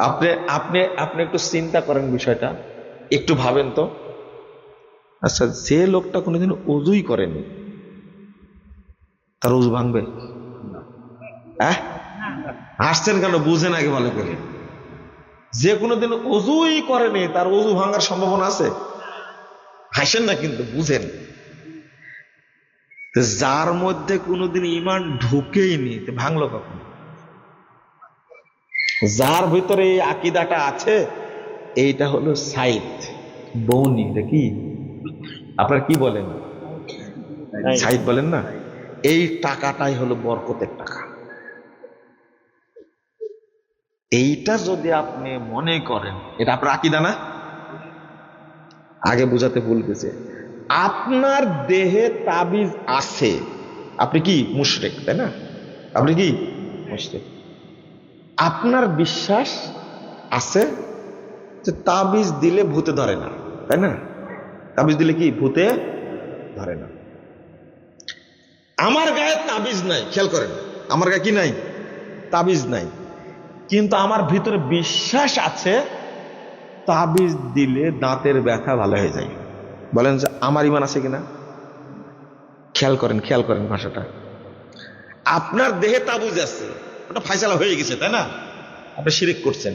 আপনি আপনি আপনি একটু চিন্তা করেন বিষয়টা, একটু ভাবেন তো। আচ্ছা, যে লোকটা কোনোদিন ওযুই করেনি, তার ওযু ভাঙবে? হ্যাঁ, হাসছেন কেন? বুঝেন আগে ভালো করে। যে কোনোদিন ওযুই করেনি তার ওযু ভাঙার সম্ভাবনা আছে? হাসেন না কিন্তু, বুঝেন। যার মধ্যে কোনোদিন ঈমান ঢুকেইনি, ভাঙলো কখন? যার ভিতরে এই আকীদাটা আছে, এইটা হলো সাইদ বৌনি। এটা কি আপনার কি বলেন? সাইদ বলেন না? এই টাকাটাই হলো বরকতের টাকা। এইটা যদি আপনি মনে করেন, এটা আপনার আকীদা না? আগে বুঝাতে ভুল গেছে। আপনার দেহে তাবিজ আছে, আপনি কি মুশরিক, তাই না? আপনি কি মুশরিক? আপনার বিশ্বাস আছে যে তাবিজ দিলে ভূতে ধরে না, তাই না? তাবিজ দিলে কি ভূতে ধরে না? আমার গায়ে তাবিজ নাই, খেয়াল করেন, আমার গায়ে কি নাই? তাবিজ নাই, কিন্তু আমার ভিতরে বিশ্বাস আছে তাবিজ দিলে দাঁতের ব্যথা ভালো হয়ে যায়। বলেন যে আমার ইমান আছে কিনা? খেয়াল করেন ভাষাটা। আপনার দেহে তাবিজ আছে, ওটা ফায়সালা হয়ে গেছে, তাই না? আপনি শিরক করছেন।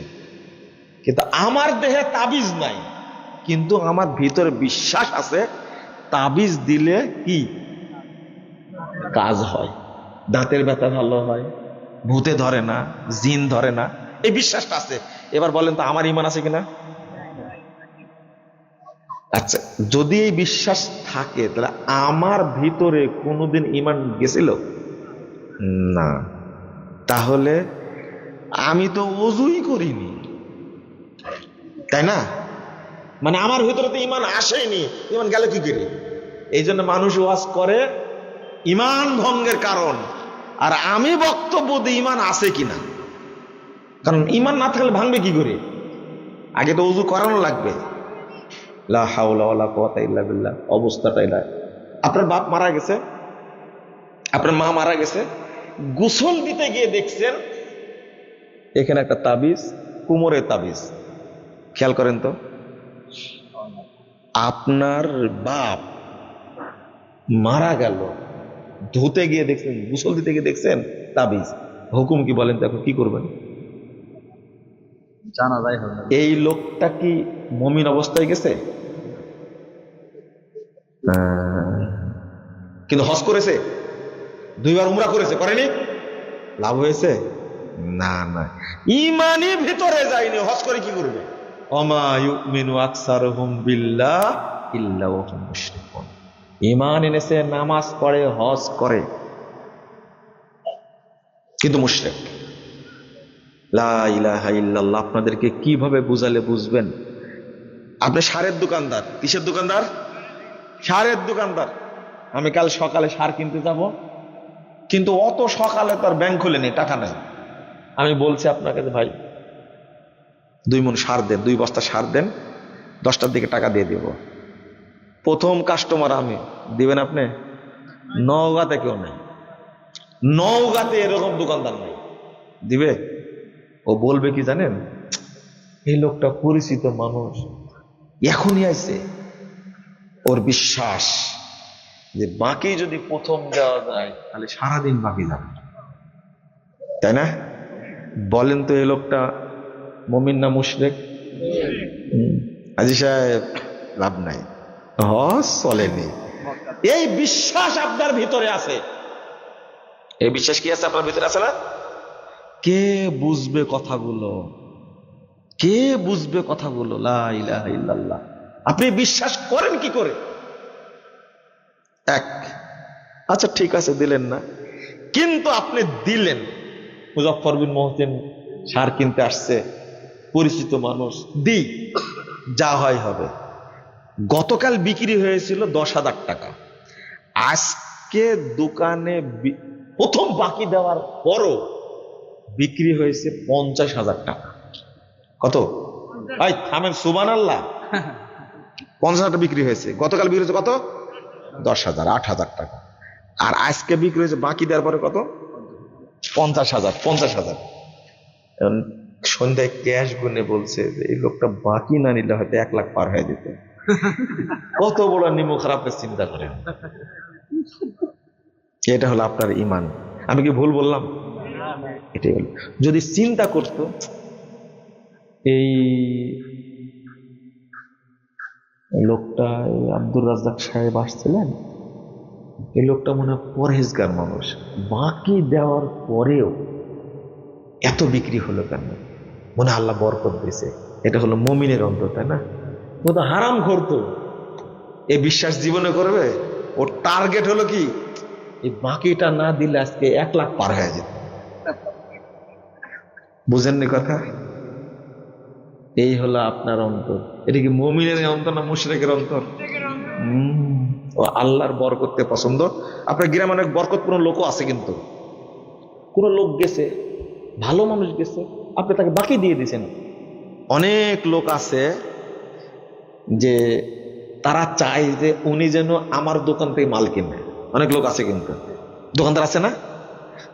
কিন্তু আমার দেহে তাবিজ নাই, কিন্তু আমার ভিতরে বিশ্বাস আছে তাবিজ দিলে কি কাজ হয়, দাঁতের ব্যথা ভালো হয়, ভূতে ধরে না, জিন ধরে না, এই বিশ্বাসটা আছে। এবার বলেন তো আমার ইমান আছে কিনা? আচ্ছা, যদি এই বিশ্বাস থাকে তাহলে আমার ভিতরে কোনোদিন ইমান গেছিল না? তাহলে আমি তো ওযুই করিনি, তাই না? মানে আমার ভিতরে তো ইমান আসেনি, ইমান গেল কি করে? এই জন্য মানুষ ওয়াজ করে ইমান ভঙ্গের কারণ, আর আমি বক্তব্য দিই ইমান আছে কিনা। কারণ ইমান না থাকলে ভাঙবে কি করে? আগে তো ওযু করানো লাগবে। লা হাওলা ওয়ালা কুওয়াতা ইল্লা বিল্লাহ। অবস্থাটাই না, আপনার বাপ মারা গেছে, আপনার মা মারা গেছে, গোসল দিতে গিয়ে দেখছেন এখানে একটা তাবিজ, কোমরের তাবিজ। খেয়াল করেন তো, আপনার বাপ মারা গেল, ধুতে গিয়ে দেখছেন, গোসল দিতে গিয়ে দেখছেন তাবিজ, হুকুম কি বলেন তো? এখন কি করবেন? জানাজাই হবে না। এই লোকটা কি মুমিন অবস্থায় গেছে? কিন্তু হজ করেছে, 2 বার উমরা করেছে, করেনি? লাভ হয়েছে? না না, ইমানই ভিতরে যায়নি, হজ করে কি করবে? ওমা ইউমিনু আকসারুহুম বিল্লাহ ইল্লা ওয়া হুম মুশরিকুন। ইমান এনেছে, নামাজ পড়ে, হজ করে, কিন্তু মুশরিক। লা ইলাহা ইল্লাল্লাহ আপনাদেরকে কিভাবে বুঝালে বুঝবেন? আপনি সারের দোকানদার, কিসের দোকানদার? সারের দোকানদার। আমি কাল সকালে সার কিনতে যাব, কিন্তু অত সকালে তার ব্যাংক খুলেনি, টাকা নাই। আমি বলছি আপনাকে যে ভাই 2 মণ সার দেন, 2 বস্তা সার দেন, 10টার দিকে টাকা দিয়ে দিব। প্রথম কাস্টমার আমি, দিবেন আপনি? নওগাঁতে কেউ নেই, নওগাঁতে এরকম দোকানদার নাই, দিবে? ও বলবে কি জানেন? এই লোকটা পরিচিত মানুষ, এখনই আইছে। ওর বিশ্বাস যে বাকি যদি প্রথম দেওয়া যায় তাহলে সারাদিন বাকি যাবে, তাই না? বলেন তো এই লোকটা মুমিন না মুশরিক? আজি সাহেব লাভ নাই, হজ চলেনি। এই বিশ্বাস আপনার ভিতরে আছে, এই বিশ্বাস কি আছে আপনার ভিতরে, আছে না? কে বুঝবে কথাগুলো? কে বুঝবে কথাগুলো? লা ইলাহা ইল্লাল্লাহ। আপনি বিশ্বাস করেন কি করে? এক, আচ্ছা ঠিক আছে দিলেন না, কিন্তু আপনি দিলেন। মুজাফফর বিন মহসিন সার কিনতে আসছে, পরিচিত মানুষ, দিই, যা হয় হবে। গতকাল বিক্রি হয়েছিল 10,000 টাকা, আজকে দোকানে প্রথম বাকি দেওয়ার পরও বিক্রি হয়েছে 50,000 টাকা। কত? ভাই থামেন, সুবহানাল্লাহ। 50,000 টাকা বিক্রি হয়েছে, গতকাল বিক্রি হয়েছে কত? 10,000, 8,000 টাকা। আর আজকে বিক্রি হয়েছে বাকি দেওয়ার পরে কত? 50,000। এখন সন্ধ্যায় ক্যাশ গুনে বলছে যে এই লোকটা বাকি না নিলে হয়তো 1 লাখ পার হয়ে যেত। কত বড় নিমুখ খারাপ চিন্তা করেন। এটা হলো আপনার ইমান। আমি কি ভুল বললাম? এটাই হলো। যদি চিন্তা করতো এই লোকটা, আব্দুর রাজ্জাক সাহেব আসছিলেন, এই লোকটা মনে হয় পরহেজগার মানুষ, বাকি দেওয়ার পরেও এত বিক্রি হলো কেন? মনে হয় আল্লাহ বরকত দিয়েছে। এটা হলো মুমিনের অন্তর, তাই না? ও তো হারাম করতো, এই বিশ্বাস জীবনে করবে? ওর টার্গেট হলো কি, এই বাকিটা না দিলে আজকে 1 লাখ পার হয়ে যেত। বুঝেননি কথা? এই হলো আপনার অন্তর। এটা কি মুমিনের অন্তর না মুশরিকের অন্তর? ও আল্লাহর বরকতকে পছন্দ। আপনার গ্রামে অনেক বরকতপূর্ণ লোকও আছে, কিন্তু কোন লোক গেছে, ভালো মানুষ গেছে, আপনি তাকে বাকি দিয়ে দিয়েছেন। অনেক লোক আছে যে তারা চায় যে উনি যেন আমার দোকান থেকে মাল কিনে। অনেক লোক আছে, কিন্তু দোকানদার আছে না,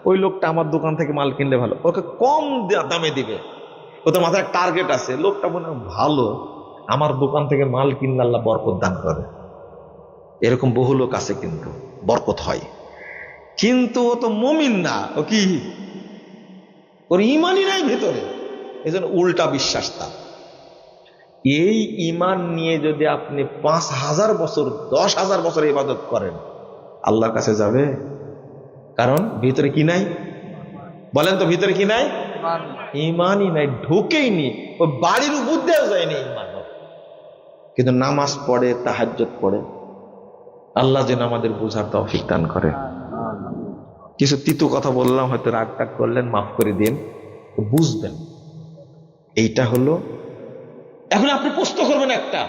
ওই লোকটা আমার দোকান থেকে মাল কিনলে ভালো, ওকে কম দামে দিবে, ও তো মাথায় টার্গেট আছে, লোকটা মনে হয় ভালো, আমার দোকান থেকে মাল কিনলে আল্লাহ বরকত দান করে। এরকম বহু লোক আছে, কিন্তু বরকত হয়। কিন্তু ও তো মুমিন না, ও কি, ওর ইমানই নাই ভেতরে, এই জন্য উল্টা বিশ্বাস তার। এই ইমান নিয়ে যদি আপনি 5,000 বছর 10,000 বছর ইবাদত করেন, আল্লাহর কাছে যাবে? কারণ ভিতরে কি নাই? বলেন তো, ভিতরে কি নাই? ইমান। ইমানই নাই, ঢুকেইনি, ও বাড়ির উপর দিয়েও যায়নি ইমান। কিন্তু নামাজ পড়ে, তাহাজ্জুদ পড়ে। আল্লাহ যেন আমাদের বোঝার তৌফিক দান করে। কিছু তিতু কথা বললাম, হয়তো রাগ টাগ করলেন, মাফ করে দিন, বুঝবেন। এইটা হলো। এখন আপনি প্রশ্ন করবেন একটা,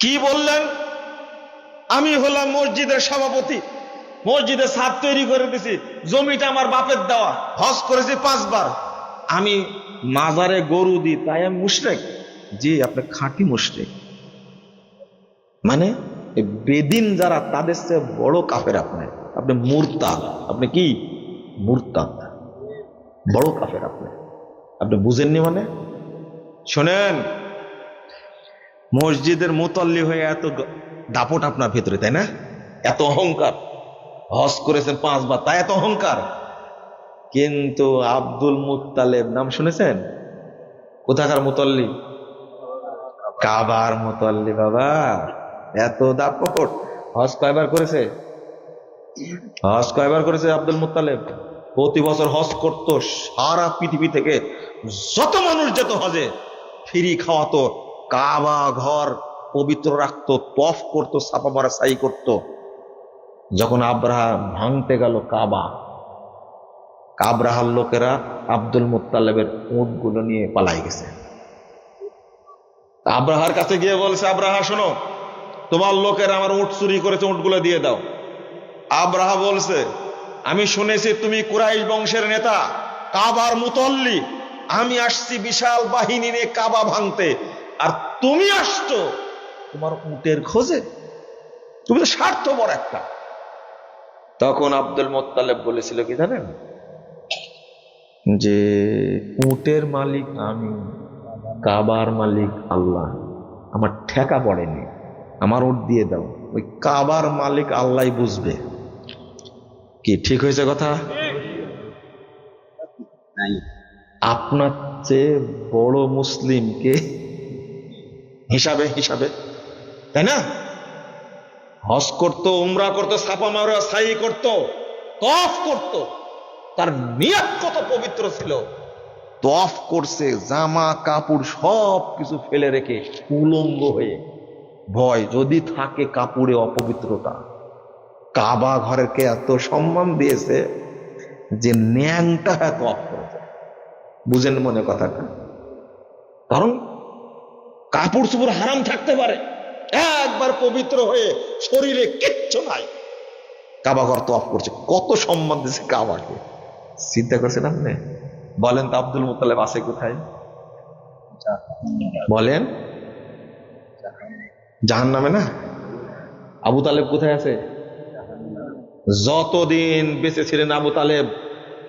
কি বললেন? আমি হলাম মসজিদের সভাপতি, মসজিদে ছাদ তৈরি করে দিছি, জমিটা আমার বাপের দেওয়া, হজ করেছি 5 বার, আমি মাজারে গরু দিই, তাই আমি মুশরিক? জি, আপনি খাঁটি মুশরিক। মানে বেদিন যারা, তাদের চেয়ে বড় কাফের আপনি। আপনি মুরতাদ। আপনি কি? মুরতাদ, বড় কাফের আপনি। আপনি বুঝেননি মানে? শোনেন, মসজিদের মুতল্লি হয়ে এত দাপট আপনার ভেতরে, তাই না? এত অহংকার, হজ করেছেন 5 বার, তাই এত অহংকার। কিন্তু আব্দুল মুত্তালেব নাম শুনেছেন? কোথাকার মুতল্লি? কাবার মুতল্লি। বাবা, এত দাপট। হজ কয়বার করেছে? হজ কয়বার করেছে আব্দুল মুত্তালেব? প্রতি বছর হজ করত, সারা পৃথিবী থেকে যত মানুষ যেত হজে, ফ্রি খাওয়াতো, কাবা ঘর পবিত্র রাখতো, তফ করতো, ছাপা মারা সাই করত। যখন আব্রাহা ভাঙতে গেল কাবা, আব্রাহার লোকেরা আব্দুল মুত্তালেবের উটগুলো নিয়ে পালাই গেছে। আব্রাহার কাছে গিয়ে বলছে, আব্রাহা শোনো, তোমার লোকেরা আমার উট চুরি করেছে, উটগুলো দিয়ে দাও। আব্রাহা বলছে, আমি শুনেছি তুমি কুরাইশ বংশের নেতা, কাবার মুতল্লি, আমি আসছি বিশাল বাহিনী নিয়ে কাবা ভাঙতে, আর তুমি আসছো তোমার উটের খোঁজে? তুমি তো স্বার্থপর একটা। তখন আব্দুল মুত্তালেব বলেছিল কি জানেন? যে উটের মালিক আমি, কাবার মালিক আল্লাহ, আমার ঠেকা পড়েনি, আমার উট দিয়ে দাও, ওই কাবার মালিক আল্লাহ বুঝবে। কি ঠিক হয়েছে কথা? আপনার চেয়ে বড় মুসলিমকে হিসাবে হিসাবে, তাই না? হজ করতো, উমরা করতো, ছাপা মারা সাই করতো, তফ করতো, তার নিয়ত কত পবিত্র ছিল। তফ করছে, জামা কাপড় সব কিছু ফেলে রেখে উলঙ্গ হয়ে, ভয় যদি থাকে কাপড়ে অপবিত্রতা। কাবা ঘরকে এত সম্মান দিয়েছে যে ন্যাংটা তফ করেছে। বুঝেন মনে কথাটা? কারণ কাপড় চোপড় হারাম থাকতে পারে, একবার পবিত্র হয়ে শরীরে কিচ্ছু নাই, কাবা ঘর তফ করছে, কত সম্মান দিয়েছে কাবাকে। চিন্তা করছেন আপনি? বলেন তো, আব্দুল মুত্তালেব আছে কোথায়? বলেন, জাহান্নামে না? আবু তালেব কোথায় আছে? যতদিন বেঁচে ছিলেন আবু তালেব,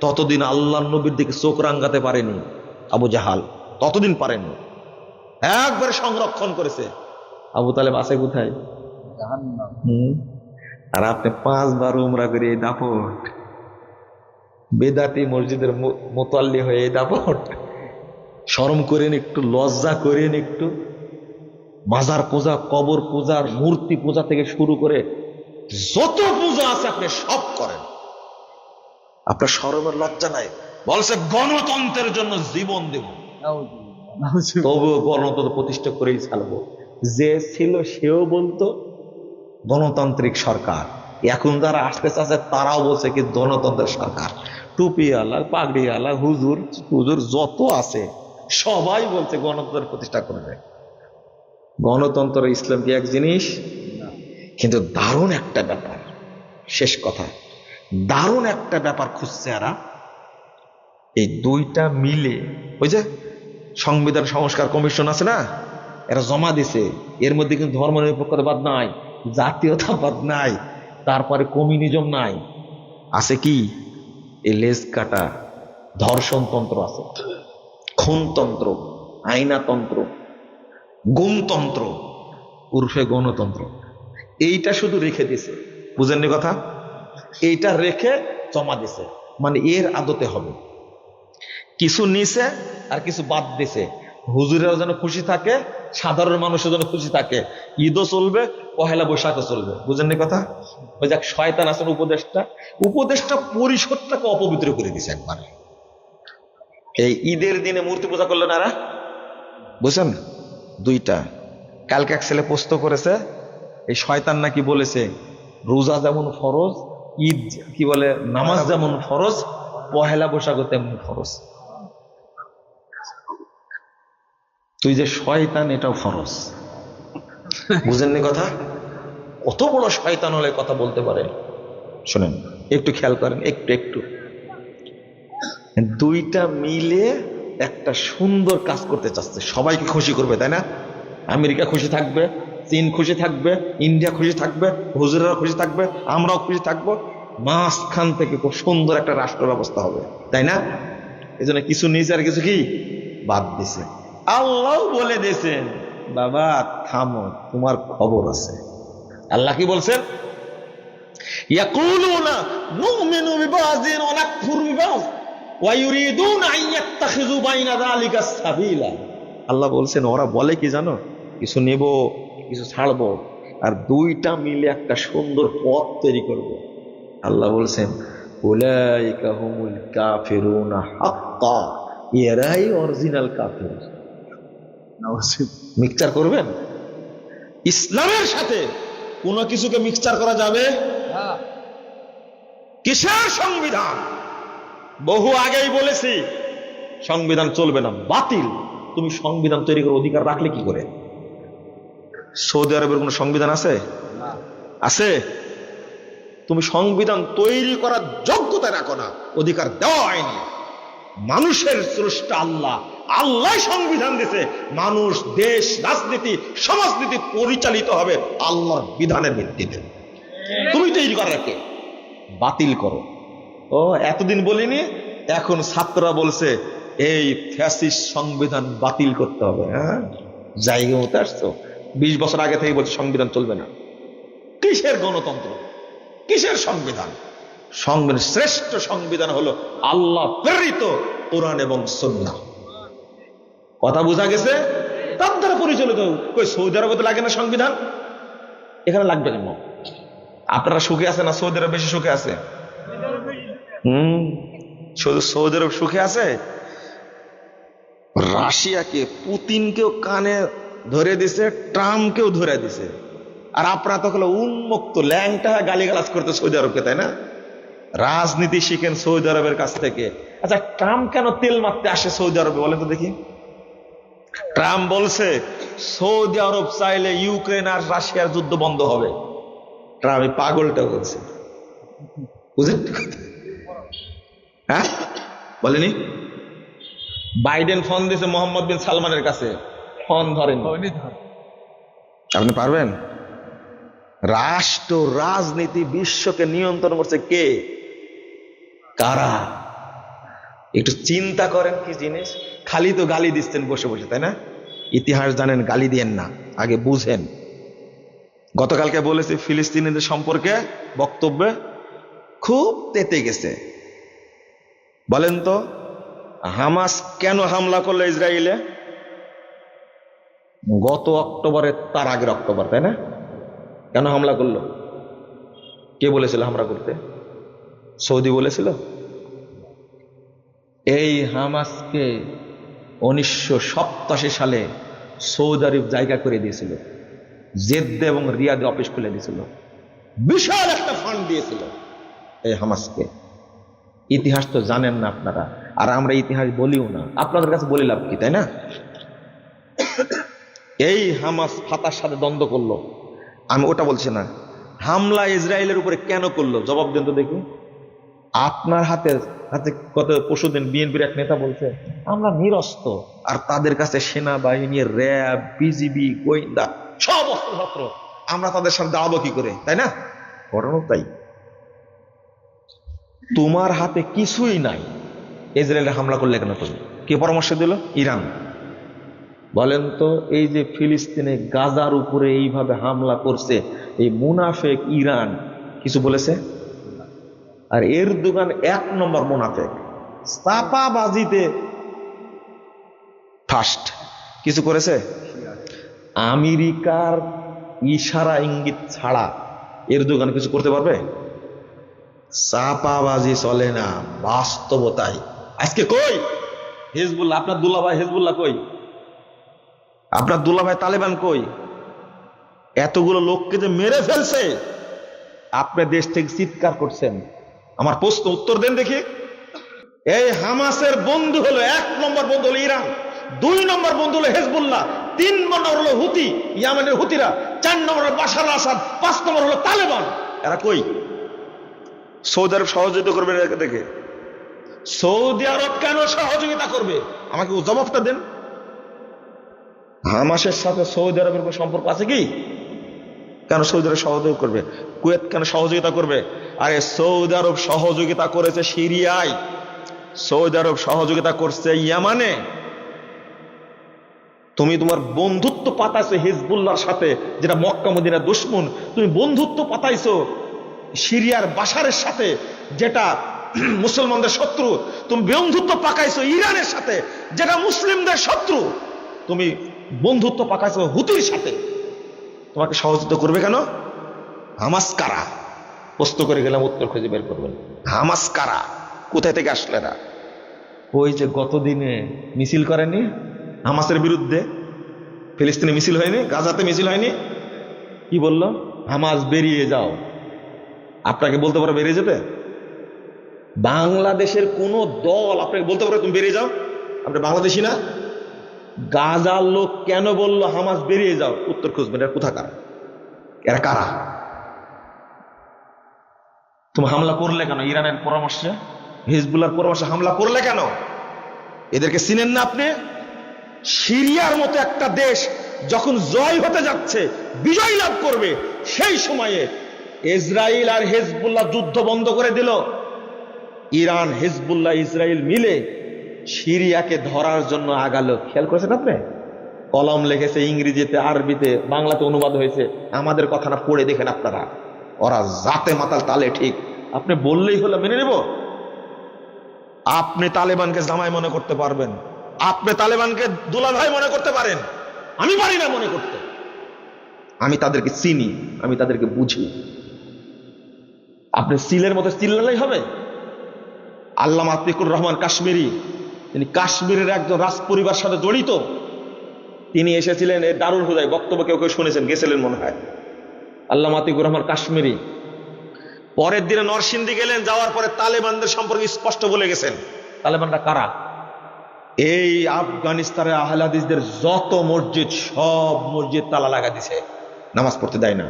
ততদিন আল্লাহ নবীর দিকে চোখ রাঙ্গাতে পারেনি আবু জাহাল, ততদিন পারেনি, একবারে সংরক্ষণ করেছে। আবু তালেব আছে কোথায়? আর আপনি 5 বার উমরা করে এই দাপট, বেদাতি মসজিদের মুতাল্লি হয়ে এই দাপট। শরম করেন একটু, লজ্জা করেন একটু। মাজার পূজা, কবর পূজার, মূর্তি পূজা থেকে শুরু করে যত পূজা আছে আপনি সব করেন, আপনার শরমের লজ্জা নাই? বলছে গণতন্ত্রের জন্য জীবন দেব, তবুও গণতন্ত্র প্রতিষ্ঠা করেই ছাড়বো। যে ছিল সেও বলতো গণতান্ত্রিক সরকার, এখন যারা আসতে চাচ্ছে তারাও বলছে কি গণতন্ত্রের সরকার। টুপি আলা, পাগড়ি আলা, হুজুর হুজুর যত আছে সবাই বলছে গণতন্ত্র প্রতিষ্ঠা করবে। গণতন্ত্র ইসলাম কি এক জিনিস? কিন্তু দারুণ একটা ব্যাপার, শেষ কথা, দারুণ একটা ব্যাপার খুঁজছে এরা। এই দুইটা মিলে, ওই যে সংবিধান সংস্কার কমিশন আছে না, এরা জমা দিছে, এর মধ্যে কিন্তু ধর্ম নিরপেক্ষতাবাদ নাই, জাতীয়তাবাদ নাই, তারপরে কমিউনিজম নাই, আছে কি এই লেজ কাটা ধর্ষণতন্ত্র আছে। খুনতন্ত্র, আইনাতন্ত্র, গুমতন্ত্র উর্ফে গণতন্ত্র, এইটা শুধু রেখে দিছে। বুঝেননি কথা? এইটা রেখে জমা দিছে, মানে এর আদতে হবে। কিছু নিছে আর কিছু বাদ দিছে। হুজুরেরা যেন খুশি থাকে, সাধারণ মানুষের যেন খুশি থাকে। ঈদও চলবে, পহেলা বৈশাখও চলবে। বুঝেননি কথা? ওই যাক শয়তান আছেন উপদেষ্টা, উপদেষ্টা পরিষদটাকে অপবিত্র করে দিছে একবার। এই ঈদের দিনে মূর্তি পূজা করলেন এরা, বুঝছেন? দুইটা। কালকে এক ছেলে পোস্ট করেছে, এই শয়তান নাকি বলেছে রোজা যেমন ফরজ, ঈদ কি বলে নামাজ যেমন ফরজ, পহেলা বৈশাখ তেমন ফরজ। তুই যে শয়তান এটাও ফরজ। বুঝেননি কথা? কত বড় শয়তান হলে কথা বলতে পারে। শোনেন, একটু খেয়াল করেন, একটু একটু। দুইটা মিলে একটা সুন্দর কাজ করতে চাচ্ছে, সবাইকে খুশি করবে, তাই না? আমেরিকা খুশি থাকবে, চীন খুশি থাকবে, ইন্ডিয়া খুশি থাকবে, হুজুরেরা খুশি থাকবে, আমরাও খুশি থাকবো। মাঝখান থেকে খুব সুন্দর একটা রাষ্ট্র ব্যবস্থা হবে, তাই না? এই জন্য কিছু নিচে আর কিছু কি বাদ দিছে। আল্লাহ বলে দিয়েছেন, বাবা থামো, তোমার খবর আছে। আল্লাহ কি বলছেন? ইয়াকুলুনা নুমিনু বিবাযিন ওয়া নাকফুরু বিবায ওয়া ইউরিদুনা আন ইয়াত্তাখিযু বাইনা যালিকা সাবিলা। আল্লাহ বলছেন, ওরা বলে কি জানো, কিছু নেব কিছু ছাড়বো, আর দুইটা মিলে একটা সুন্দর পথ তৈরি করব। আল্লাহ বলছেন, উলাইকা হুমুল কাফিরুনা হাক্কা, এরাই অরিজিনাল কাফির। মিক্সচার করবেন? ইসলামের সাথে কোনো কিছুকে মিক্সচার করা যাবে? কিসের সংবিধান? বহু আগেই বলেছি, সংবিধান চলবে না, বাতিল। তুমি সংবিধান তৈরি করার অধিকার রাখলে কি করে? সৌদি আরবের কোন সংবিধান আছে? আছে? তুমি সংবিধান তৈরি করার যোগ্যতা রাখো না, অধিকার দেওয়া হয়নি। মানুষের স্রষ্টা আল্লাহ, আল্লাহ সংবিধান দিয়েছে। মানুষ, দেশ, রাজনীতি, সমাজনীতি পরিচালিত হবে আল্লাহর বিধানের ভিত্তিতে। তুমি তৈরি করার কে? বাতিল করো। ও এতদিন বলিনি, এখন ছাত্ররা বলছে এই ফ্যাসিস্ট সংবিধান বাতিল করতে হবে। হ্যাঁ, জায়গা মতো আসছো। 20 বছর আগে থেকে বলছে সংবিধান চলবে না। কিসের গণতন্ত্র, কিসের সংবিধান? সংবিধান, শ্রেষ্ঠ সংবিধান হলো আল্লাহ প্রেরিত কোরআন এবং সুন্নাহ। কথা বোঝা গেছে? তার দ্বারা পরিচালিত। কই সৌদি আরবে তো লাগে না সংবিধান, এখানে লাগবে কেন? আপনারা সুখে আছে না সৌদি আরব বেশি সুখে আছে? শুধু সৌদি আরব সুখে আছে? রাশিয়াকে, পুতিনকেও কানে ধরে দিছে, ট্রাম্পকেও ধরে দিছে। আর আপনারা তো হলো উন্মুক্ত ল্যাংটা গালিগালাজ করতে সৌদি আরবকে, তাই না? রাজনীতি শিখেন সৌদি আরবের কাছ থেকে। আচ্ছা, ট্রাম্প কেন তেল মারতে আসে সৌদি আরবে বলেন তো দেখি? ট্রাম্প বলছে সৌদি আরব চাইলে ইউক্রেন আর রাশিয়ার যুদ্ধ বন্ধ হবে। ট্রাম্প পাগলটা বলছে, বুঝলেন? হ্যাঁ, বলেনি? বাইডেন ফোন দিয়েছে মোহাম্মদ বিন সালমানের কাছে, ফোন ধরেন। আপনি পারবেন? রাষ্ট্র রাজনীতি বিশ্বকে নিয়ন্ত্রণ করছে কে, কারা? একটু চিন্তা করেন কি জিনিস। খালি তো গালি দিচ্ছেন বসে বসে, তাই না? ইতিহাস জানেন, গালি দিয়েন না, আগে বুঝেন। গতকালকে বলেছি ফিলিস্তিনিদের সম্পর্কে বক্তব্যে খুব তেতে গেছে। বলেন তো, হামাস কেন হামলা করলো ইসরায়েলে? গত অক্টোবরে, তার আগের অক্টোবর, তাই না? কেন হামলা করলো? কে বলেছিল হামলা করতে? সৌদি বলেছিল। এই হামাসকে 1987 সালে সৌদি আরব জায়গা করে দিয়েছিল, জেদ্দা এবং রিয়াদে অফিস খুলে দিয়েছিল, বিশাল একটা ফান্ড দিয়েছিল এই হামাসকে। ইতিহাস তো জানেন না আপনারা, আর আমরা ইতিহাস বলিও না, আপনাদের কাছে বলি লাভ কি, তাই না? এই হামাস ফাতার সাথে দ্বন্দ্ব করলো, আমি ওটা বলছি না। হামলা ইসরায়েলের উপরে কেন করলো জবাব দেন তো দেখি। আপনার হাতে কত পরশুদিন বিএনপির এক নেতা বলছে আমরা নিরস্ত্র, আর তাদের কাছে সেনাবাহিনী, র্যাব, বিজিবি, গোয়েন্দা সব অস্ত্রশস্ত্র, আমরা তাদের সাথে দাঁড়াবো কি করে, তাই না? ঘটনা তাই। তোমার হাতে কিছুই নাই, ইসরায়েলে হামলা করলে কেন তুমি? কে পরামর্শ দিল? ইরান। বলেন তো, এই যে ফিলিস্তিনে গাজার উপরে এইভাবে হামলা করছে, এই মুনাফেক ইরান কিছু বলেছে? আর এরদোগান 1 নম্বর মুনাফেক, চাপাবাজিতে ফার্স্ট। কিছু করেছে? আমেরিকার ইশারা ইঙ্গিত ছাড়া এরদোগান কিছু করতে পারবে? চাপাবাজি চলে না, বাস্তবতাই। আজকে কই হিজবুল্লাহ? আপনার দুলাভাই হিজবুল্লাহ কই? আপনার দুলাভাই তালেবান কই? এতগুলো লোককে যে মেরে ফেলছে, আপনি দেশ থেকে চিৎকার করছেন। আমার প্রশ্ন উত্তর দেন দেখি। এই হামাসের বন্ধু হলো 1 নম্বর বন্ধু হলো ইরান, 2 নম্বর বন্ধু হলো হিজবুল্লাহ, 3 নম্বর হলো হুতি, ইয়ামেনের হুতিরা, 4 নম্বর হলো বাশার আসাদ, 5 নম্বর হলো তালেবান। এরা কই? সৌদি আরব সহযোগিতা করবে দেখে? সৌদি আরব কেন সহযোগিতা করবে? আমাকে জবাবটা দেন। হামাসের সাথে সৌদি আরবের কোনো সম্পর্ক আছে কি? কেন সৌদি আরব সহযোগিতা করবে? কুয়েত কেন সহযোগিতা করবে? আরে সৌদি আরব সহযোগিতা করেছে সিরিয়ায়, সৌদি আরব সহযোগিতা করছে ইয়ামানে। তুমি তোমার বন্ধুত্ব পাতাইছো হিজবুল্লাহর সাথে, যেটা মক্কা মদিনার দুশমন। তুমি বন্ধুত্ব পাতাইছো সিরিয়ার বাশারের সাথে, যেটা মুসলমানদের শত্রু। তুমি বন্ধুত্ব পাকাইছো ইরানের সাথে, যেটা মুসলিমদের শত্রু। তুমি বন্ধুত্ব পাকাইছো হুতির সাথে। তোমাকে সহযোগিতা করবে কেন? হামাস কারা? প্রশ্ন করে গেলাম, উত্তর খুঁজে বের করবেন। হামাস কারা? কোথায় থেকে আসলে এরা? ওই যে গতদিনে মিছিল করেনি হামাসের বিরুদ্ধে, ফিলিস্তিনে মিছিল হয়নি, গাজাতে মিছিল হয়নি? কি বলল? হামাস বেরিয়ে যাও। আপনাকে বলতে পারে বেরিয়ে যেতে? বাংলাদেশের কোন দল আপনাকে বলতে পারে তুমি বেরিয়ে যাও? আপনি বাংলাদেশি না? গাজার লোক কেন বলল হামাস বেরিয়ে যাও? উত্তর খুঁজবেন। এরা কোথাকার? এরা কারা? তুমি হামলা করলে কেন? ইরানের পরামর্শে, হিজবুল্লাহর পরামর্শে হামলা করলে কেন? এদেরকে চিনেন না আপনি? সিরিয়ার মতো একটা দেশ যখন জয় হতে যাচ্ছে, বিজয় লাভ করবে, সেই সময়ে ইসরায়েল আর হিজবুল্লাহ যুদ্ধ বন্ধ করে দিল। ইরান, হিজবুল্লাহ, ইসরায়েল মিলে সিরিয়াকে ধরার জন্য আগালো। খেয়াল করেছেন আপনি? কলম লিখেছে ইংরেজিতে, আরবিতে, বাংলাতে অনুবাদ হয়েছে। আমাদের কথাটা পড়ে দেখেন আপনারা। ওরা জাতে মাতাল তালে ঠিক। আপনি বললেই হলো মেনে নেব? আপনি তালেবানকে জামাই মনে করতে পারবেন, আপনি তালেবানকে দুলাভাই মনে করতে পারেন, আমি পারি না মনে করতে। আমি তাদেরকে চিনি, আমি তাদেরকে বুঝি। আপনি সিলের মতো চিল্লালেই হবে? আল্লামা আতিকুর রহমান কাশ্মীরি, তিনি কাশ্মীরের একজন রাজ পরিবার সাথে জড়িত। তিনি এসেছিলেন এই দারুল হুদায়, বক্তব্য কেউ কেউ শুনেছেন, গেছিলেন মনে হয়। আল্লামা আতিকুর রহমান কাশ্মীরি পরের দিনে নরসিংদী গেলেন, যাওয়ার পরে তালেবানদের সম্পর্কে স্পষ্ট বলে গেছেন। তালেবানরা কারা? এই আফগানিস্তানের আহলে হাদিসদের যত মসজিদ, সব মসজিদ তালা লাগা দিছে, নামাজ পড়তে দেয় না।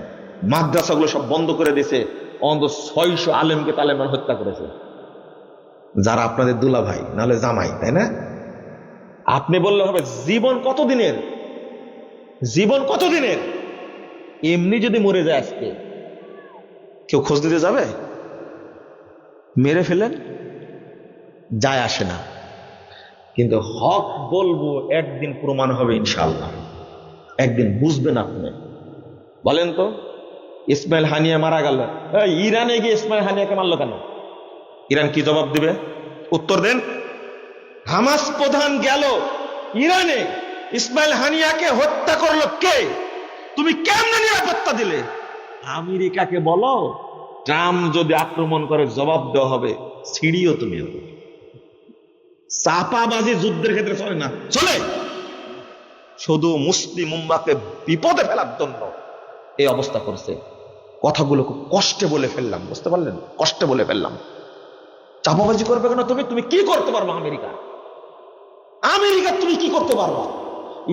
মাদ্রাসাগুলো সব বন্ধ করে দিয়েছে। অন্তত 600 আলেমকে তালেবান হত্যা করেছে, যারা আপনাদের দুলাভাই নাহলে জামাই, তাই না? আপনি বললে হবে জীবন কতদিনের? জীবন কতদিনের? এমনি যদি মরে যায় আজকে, কেউ খোঁজ দিতে যাবে? মেরে ফেলেন, যায় আসে না। কিন্তু হক বলবো, একদিন প্রমাণ হবে ইনশাআল্লাহ, একদিন বুঝবেন আপনি। বলেন তো, ইসমাইল হানিয়া মারা গেল, ইরানে গিয়ে ইসমাইল হানিয়াকে মারলো কেন? ইরান কি জবাব দিবে? উত্তর দেন। হামাস প্রধান গেল ইরানে, ইসমাইল হানিয়াকে হত্যা করলো কে? তুমি কেমনে নিরাপত্তা দিলে? আমেরিকাকে বলো, ট্রাম্প যদি আক্রমণ করে জবাব দেওয়া হবে, ছিড়িও তুমি। চাপাবাজি যুদ্ধের ক্ষেত্রে চলে না, চলে শুধু মুসলিম উম্মাকে বিপদে ফেলার জন্য এই অবস্থা করছে। কথাগুলো খুব কষ্টে বলে ফেললাম, বুঝতে পারলেন? কষ্টে বলে ফেললাম। চাপাবাজি করবে কেন? তুমি কি করতে পারবা? আমেরিকা, আমেরিকা তুমি কি করতে পারবা?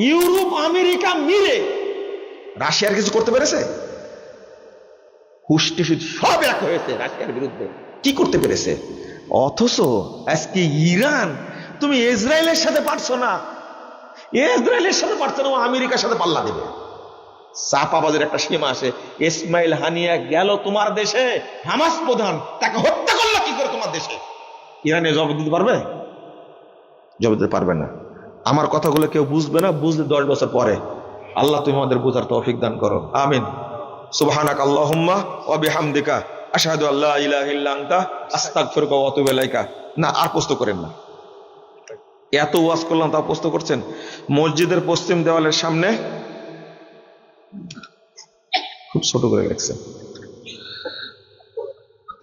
ইউরোপ আমেরিকা মিলে রাশিয়ার কিছু করতে পেরেছে? হুষ্টি সব এক হয়েছে রাশিয়ার বিরুদ্ধে, কি করতে পেরেছে? অথচ আজকে ইরান, তুমি ইসরায়েলের সাথে পারছো না, ইসরায়েলের সাথে পারছো না, আমেরিকার সাথে পাল্লা দেবে। চাপাবাজের একটা সীমা আসে। ইসমাইল হানিয়া গেল তোমার দেশে, হামাস প্রধান, তাকে হত্যা করলো কি করে তোমার দেশে? ইরানে জবাব দিতে পারবে? জবাব দিতে পারবে না। আমার কথাগুলো কেউ বুঝবে না, বুঝলে 10 বছর পরে। আল্লাহ তুমি আমাদের বোঝার তৌফিক দান করো, আমিন। সুবহানাক আল্লাহুম্মা ওয়া বিহামদিকা আশহাদু আল্লা ইলাহা ইল্লা আনতা আস্তাগফিরুকা ওয়া আতুবু ইলাইকা। না, আর প্রশ্ন করেন না। এত ওয়াজ করলাম তাও প্রশ্ন করছেন? মসজিদের পশ্চিম দেওয়ালের সামনে খুব ছোট করে লেখছেন,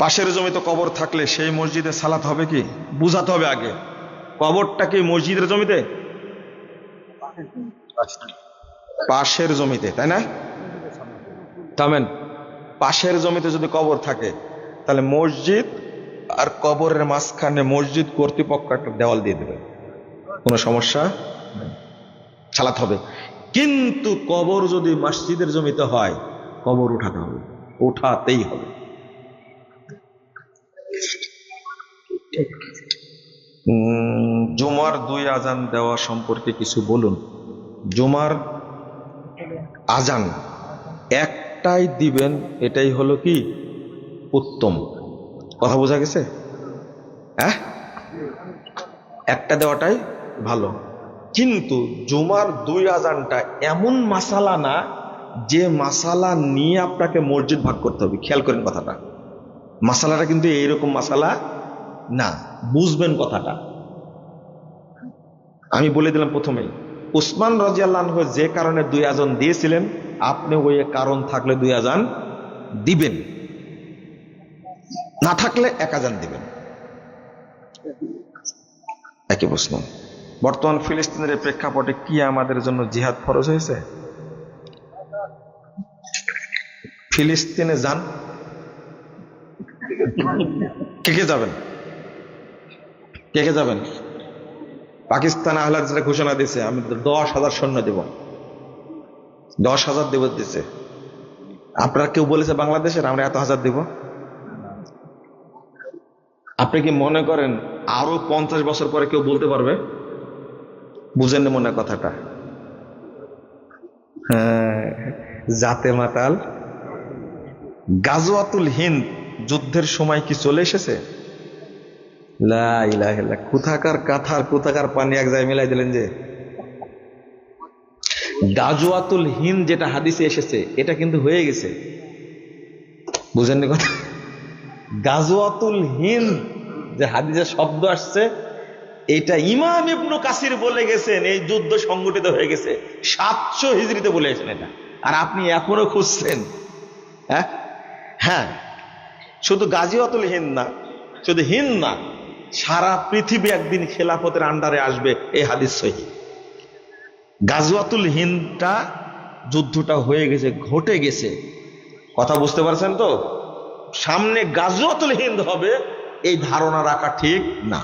পাশের জমিতে কবর থাকলে সেই মসজিদে সালাত হবে কি? বুঝাতে হবে আগে, কবরটা কি মসজিদের জমিতে? পাশের জমিতে, তাই না? থামেন, পাশের জমিতে যদি কবর থাকে তাহলে মসজিদ আর কবরের মাঝখানে মসজিদ কর্তৃপক্ষ একটা দেওয়াল দিয়ে দেবে, কোনো সমস্যা নেই, সালাত হবে। কিন্তু কবর যদি মসজিদের জমিতে হয়, কবর উঠাতে হবে, উঠাতেই হবে। জুমার 2 আজান দেওয়া সম্পর্কে কিছু বলুন। জুমার আজান একটাই দিবেন, এটাই হলো কি উত্তম। কথা বোঝা গেছে? হ্যাঁ, একটা দেওয়াটাই ভালো। কিন্তু জুমার 2 আজানটা এমন মাসালা না যে মাসালা নিয়ে আপনাকে মসজিদ ভাগ করতে হবে। খেয়াল করেন কথাটা, মাসালাটা কিন্তু এইরকম মাসালা না, বুঝবেন কথাটা। আমি বলে দিলাম প্রথমেই, উসমান রাদিয়াল্লাহু আনহু যে কারণে 2 আজান দিয়েছিলেন, আপনি ওই কারণ থাকলে 2 আজান দিবেন, না থাকলে 1 আজান দিবেন। একই প্রশ্ন। বর্তমান ফিলিস্তিনের এই প্রেক্ষাপটে কি আমাদের জন্য জিহাদ ফরজ হয়েছে? ফিলিস্তিনে যান, কে কে যাবেন? কে কে যাবেন? পাকিস্তান আহলে হাদিসরা ঘোষণা দিয়েছে আমি 10,000 সৈন্য দেব, 10,000 দেব দিচ্ছে। আপনারা কেউ বলেছে বাংলাদেশের আমরা এত হাজার দেব? আপনি কি মনে করেন আরো 50 বছর পরে কেউ বলতে পারবে? বুঝেন না মনে কথাটা? হ্যাঁ, জাতে মাতাল। গাজওয়াতুল হিন্দ যুদ্ধের সময় কি চলে এসেছে? লা ইলাহা ইল্লাল্লাহ, কোথাকার কাঁথার কোথাকার পানি এক জায়গায় মিলাই দিলেন যে। গাজওয়াতুল হিন্দ যেটা হাদিসে এসেছে এটা কিন্তু হয়ে গেছে, বুঝেননি কথা? গাজওয়াতুল হিন্দ যে হাদিসে শব্দ আসছে, এটা ইমাম ইবনে কাসির বলে গেছেন এই যুদ্ধ সংগঠিত হয়ে গেছে 700 হিজরিতে বলে গেছেন এটা, আর আপনি এখনো খুঁজছেন। হ্যাঁ হ্যাঁ, শুধু গাজওয়াতুল হিন্দ না, শুধু হিন্দ না, সারা পৃথিবী একদিন খেলাফতের আন্ডারে আসবে, এই হাদিস সহিহ। গাজওয়াতুল হিন্দটা যুদ্ধটা হয়ে গেছে, ঘটে গেছে, কথা বুঝতে পারছেন তো? সামনে গাজওয়াতুল হিন্দ হবে এই ধারণা রাখা ঠিক না।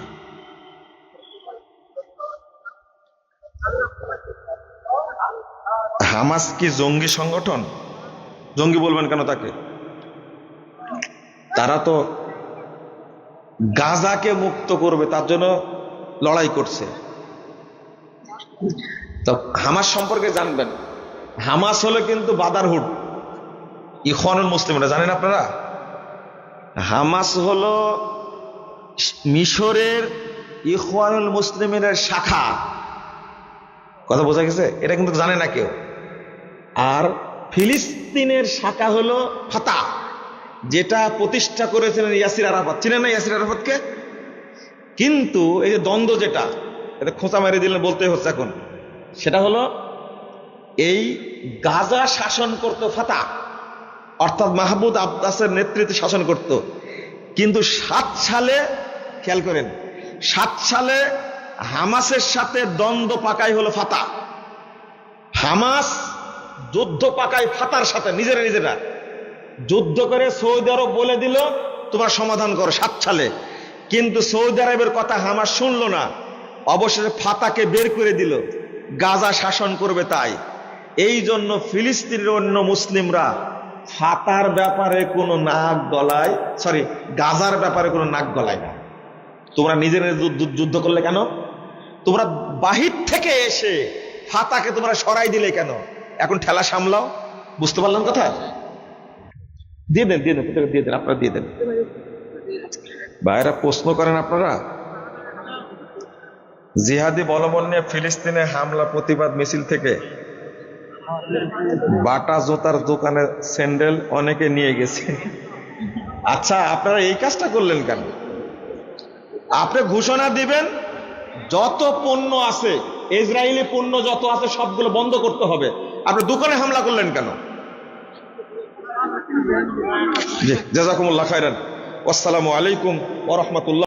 হামাস কি জঙ্গি সংগঠন? জঙ্গি বলবেন কেন তাকে? তারা তো গাজাকে মুক্ত করবে তার জন্য লড়াই করছে। তো হামাস সম্পর্কে জানবেন, হামাস হলো কিন্তু ব্রাদারহুড, ইখওয়ানুল মুসলিমরা, জানেন আপনারা? হামাস হলো মিশরের ইখওয়ানুল মুসলিমের শাখা, কথা বোঝা গেছে? এটা কিন্তু জানে না কেউ। আর ফিলিস্তিনের শাখা হলো ফাতাহ, যেটা প্রতিষ্ঠা করেছিলেন ইয়াসির আরাফাত। চিনেন না ইয়াসির আরাফাতকে? কিন্তু এই যে দ্বন্দ্ব, যেটা এটা খোঁচা মেরে দিলেন বলতে হচ্ছে এখন, সেটা হলো এই গাজা শাসন করত ফাতাহ, অর্থাৎ মাহমুদ আব্বাসের নেতৃত্বে শাসন করত। কিন্তু 7 সালে, খেয়াল করেন, 7 সালে হামাসের সাথে দ্বন্দ্ব পাকাই হলো ফাতাহ। হামাস যুদ্ধ পাকায় ফাতার সাথে, নিজেরা যুদ্ধ করে সৌদি আরব বলে দিল তোমার সমাধান করো 7 সালে। কিন্তু সৌদি আরবের কথা হামাস শুনলো না, অবশেষে ফাতাকে বের করে দিল, গাজা শাসন করবে তাই। এই জন্য ফিলিস্তিনের অন্য মুসলিমরা ফাতার ব্যাপারে কোনো নাক গলায়, গাজার ব্যাপারে কোনো নাক গলায় না। তোমরা নিজেরা যুদ্ধ করলে কেন? তোমরা বাহির থেকে এসে ফাতাকে তোমরা সরাই দিলে কেন? এখন ঠেলা সামলাও। বুঝতে পারলাম কথা? দিয়ে দেন আপনারা দিয়ে দেন। ভাইরা প্রশ্ন করেন আপনারা। জিহাদি বলবন নিয়ে ফিলিস্তিনে হামলা প্রতিবাদ মিছিল থেকে বাটা জুতার দোকানে স্যান্ডেল অনেকে নিয়ে গেছে। আচ্ছা, আপনারা এই কাজটা করলেন কেন? আপনি ঘোষণা দিবেন যত পণ্য আছে, ইসরায়েলি পণ্য যত আছে সবগুলো বন্ধ করতে হবে। আপনি দোকানে হামলা করলেন কেন? জি, জাযাকুমুল্লাহ খাইরান। আসসালামু আলাইকুম ওয়া রাহমাতুল্লাহ।